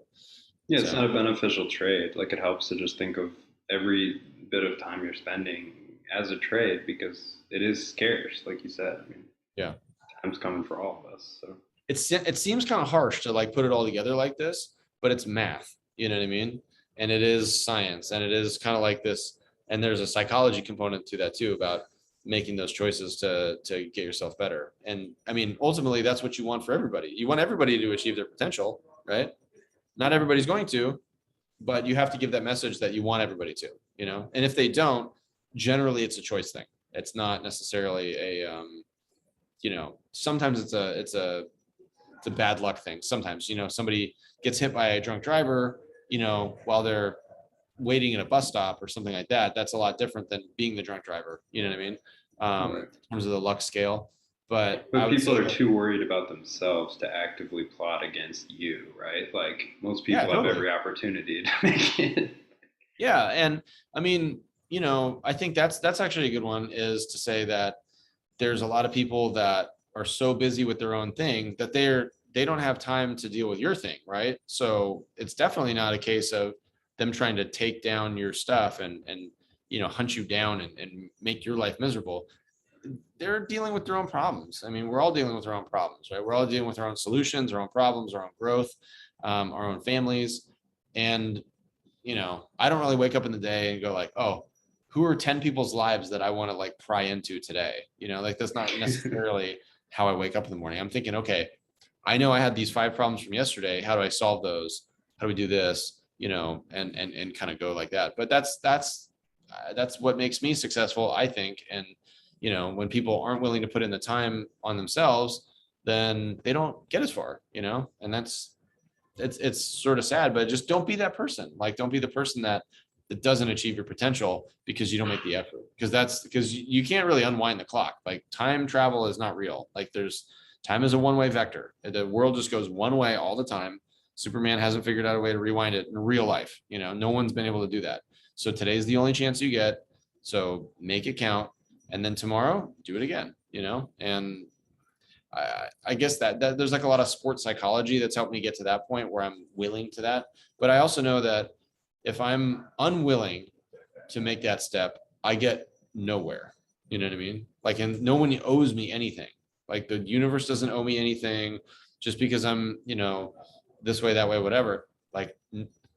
Yeah, it's not a beneficial trade. Like it helps to just think of every bit of time you're spending as a trade because it is scarce, like you said. I mean, yeah, time's coming for all of us. So it seems kind of harsh to like put it all together like this, but it's math. You know what I mean? And it is science, and it is kind of like this. And there's a psychology component to that too about making those choices to get yourself better. And I mean, ultimately, that's what you want for everybody. You want everybody to achieve their potential, right? Not everybody's going to, but you have to give that message that you want everybody to, and if they don't, generally it's a choice thing. It's not necessarily a, sometimes it's a bad luck thing. Sometimes, somebody gets hit by a drunk driver, while they're waiting at a bus stop or something like that. That's a lot different than being the drunk driver. You know what I mean? right. In terms of the luck scale. But people are too worried about themselves to actively plot against you, right? Like most people have every opportunity to make it. Yeah, and I mean, I think that's actually a good one, is to say that there's a lot of people that are so busy with their own thing that they don't have time to deal with your thing, right? So it's definitely not a case of them trying to take down your stuff and hunt you down and make your life miserable. They're dealing with their own problems. I mean, we're all dealing with our own problems, right? We're all dealing with our own solutions, our own problems, our own growth, our own families. And, I don't really wake up in the day and go like, oh, who are 10 people's lives that I want to like pry into today? Like that's not necessarily how I wake up in the morning. I'm thinking, okay, I know I had these 5 problems from yesterday. How do I solve those? How do we do this? And kind of go like that. But that's what makes me successful, I think. And when people aren't willing to put in the time on themselves, then they don't get as far, and it's sort of sad, but just don't be that person. Like, don't be the person that doesn't achieve your potential because you don't make the effort, because you can't really unwind the clock. Like time travel is not real. Like time is a one-way vector. The world just goes one way all the time. Superman hasn't figured out a way to rewind it in real life. No one's been able to do that. So today's the only chance you get. So make it count. And then tomorrow, do it again, and I guess that there's like a lot of sports psychology that's helped me get to that point where I'm willing to that. But I also know that if I'm unwilling to make that step, I get nowhere. You know what I mean? Like, and no one owes me anything. Like the universe doesn't owe me anything just because I'm, this way, that way, whatever. Like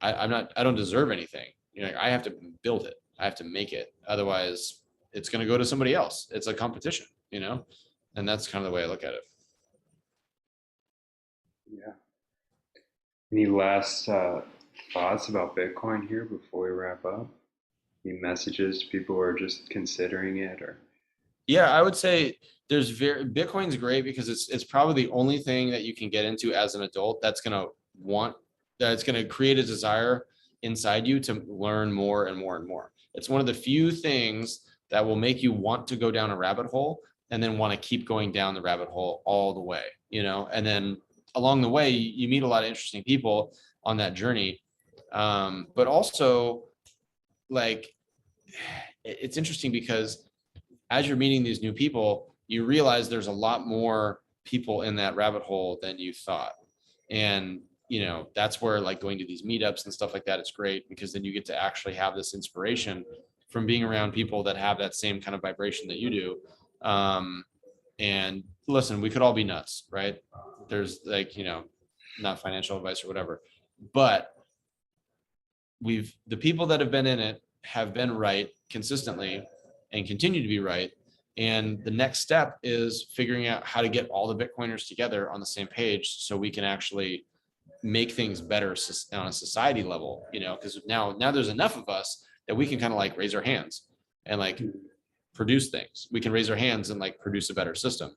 I don't deserve anything. I have to build it. I have to make it. Otherwise, it's going to go to somebody else. It's a competition, and that's kind of the way I look at it. Yeah. Any last thoughts about Bitcoin here before we wrap up? Any messages to people who are just considering it, or? Yeah, I would say Bitcoin's great because it's probably the only thing that you can get into as an adult that's going to create a desire inside you to learn more and more and more. It's one of the few things that will make you want to go down a rabbit hole and then want to keep going down the rabbit hole all the way, and then along the way, you meet a lot of interesting people on that journey. But also, like, it's interesting because as you're meeting these new people, you realize there's a lot more people in that rabbit hole than you thought. And, that's where like going to these meetups and stuff like that, it's great because then you get to actually have this inspiration from being around people that have that same kind of vibration that you do. And listen, we could all be nuts, right? There's like, not financial advice or whatever, but the people that have been in it have been right consistently and continue to be right. And the next step is figuring out how to get all the Bitcoiners together on the same page so we can actually make things better on a society level, because now there's enough of us that we can kind of like raise our hands and like produce things. We can raise our hands and like produce a better system.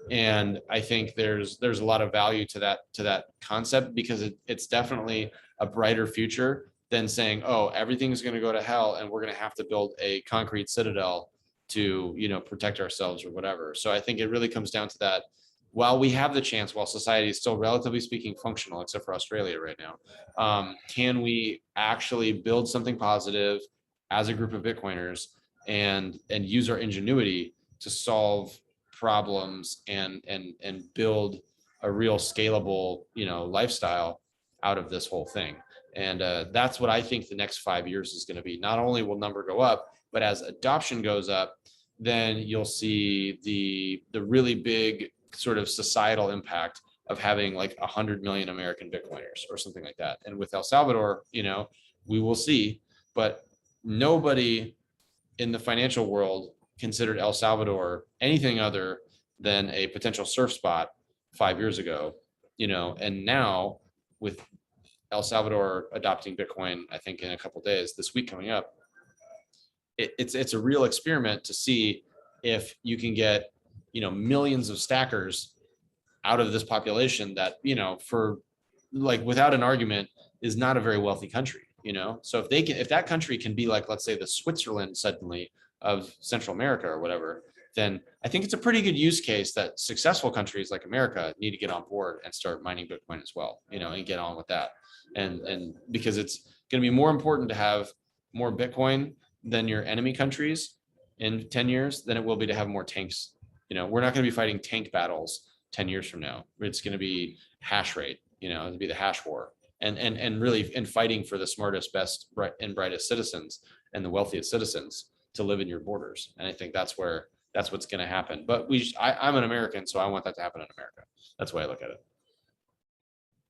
And I think there's a lot of value to that concept, because it's definitely a brighter future than saying, oh, everything's going to go to hell and we're going to have to build a concrete citadel to protect ourselves or whatever. So I think it really comes down to that. While we have the chance, while society is still relatively speaking functional, except for Australia right now, can we actually build something positive as a group of Bitcoiners and use our ingenuity to solve problems and build a real scalable lifestyle out of this whole thing. And that's what I think the next 5 years is going to be. Not only will number go up, but as adoption goes up, then you'll see the really big sort of societal impact of having like 100 million American Bitcoiners or something like that. And with El Salvador, we will see, but nobody in the financial world considered El Salvador anything other than a potential surf spot 5 years ago, and now with El Salvador adopting Bitcoin, I think in a couple of days, this week coming up, it's a real experiment to see if you can get, millions of stackers out of this population that, for like without an argument is not a very wealthy country, So if that country can be like, let's say the Switzerland suddenly of Central America or whatever, then I think it's a pretty good use case that successful countries like America need to get on board and start mining Bitcoin as well, and get on with that. And because it's going to be more important to have more Bitcoin than your enemy countries in 10 years than it will be to have more tanks. We're not going to be fighting tank battles 10 years from now. It's going to be hash rate, it'll be the hash war. And really in fighting for the smartest, best, and brightest citizens and the wealthiest citizens to live in your borders. And I think that's what's going to happen. But I'm an American, so I want that to happen in America. That's the way I look at it.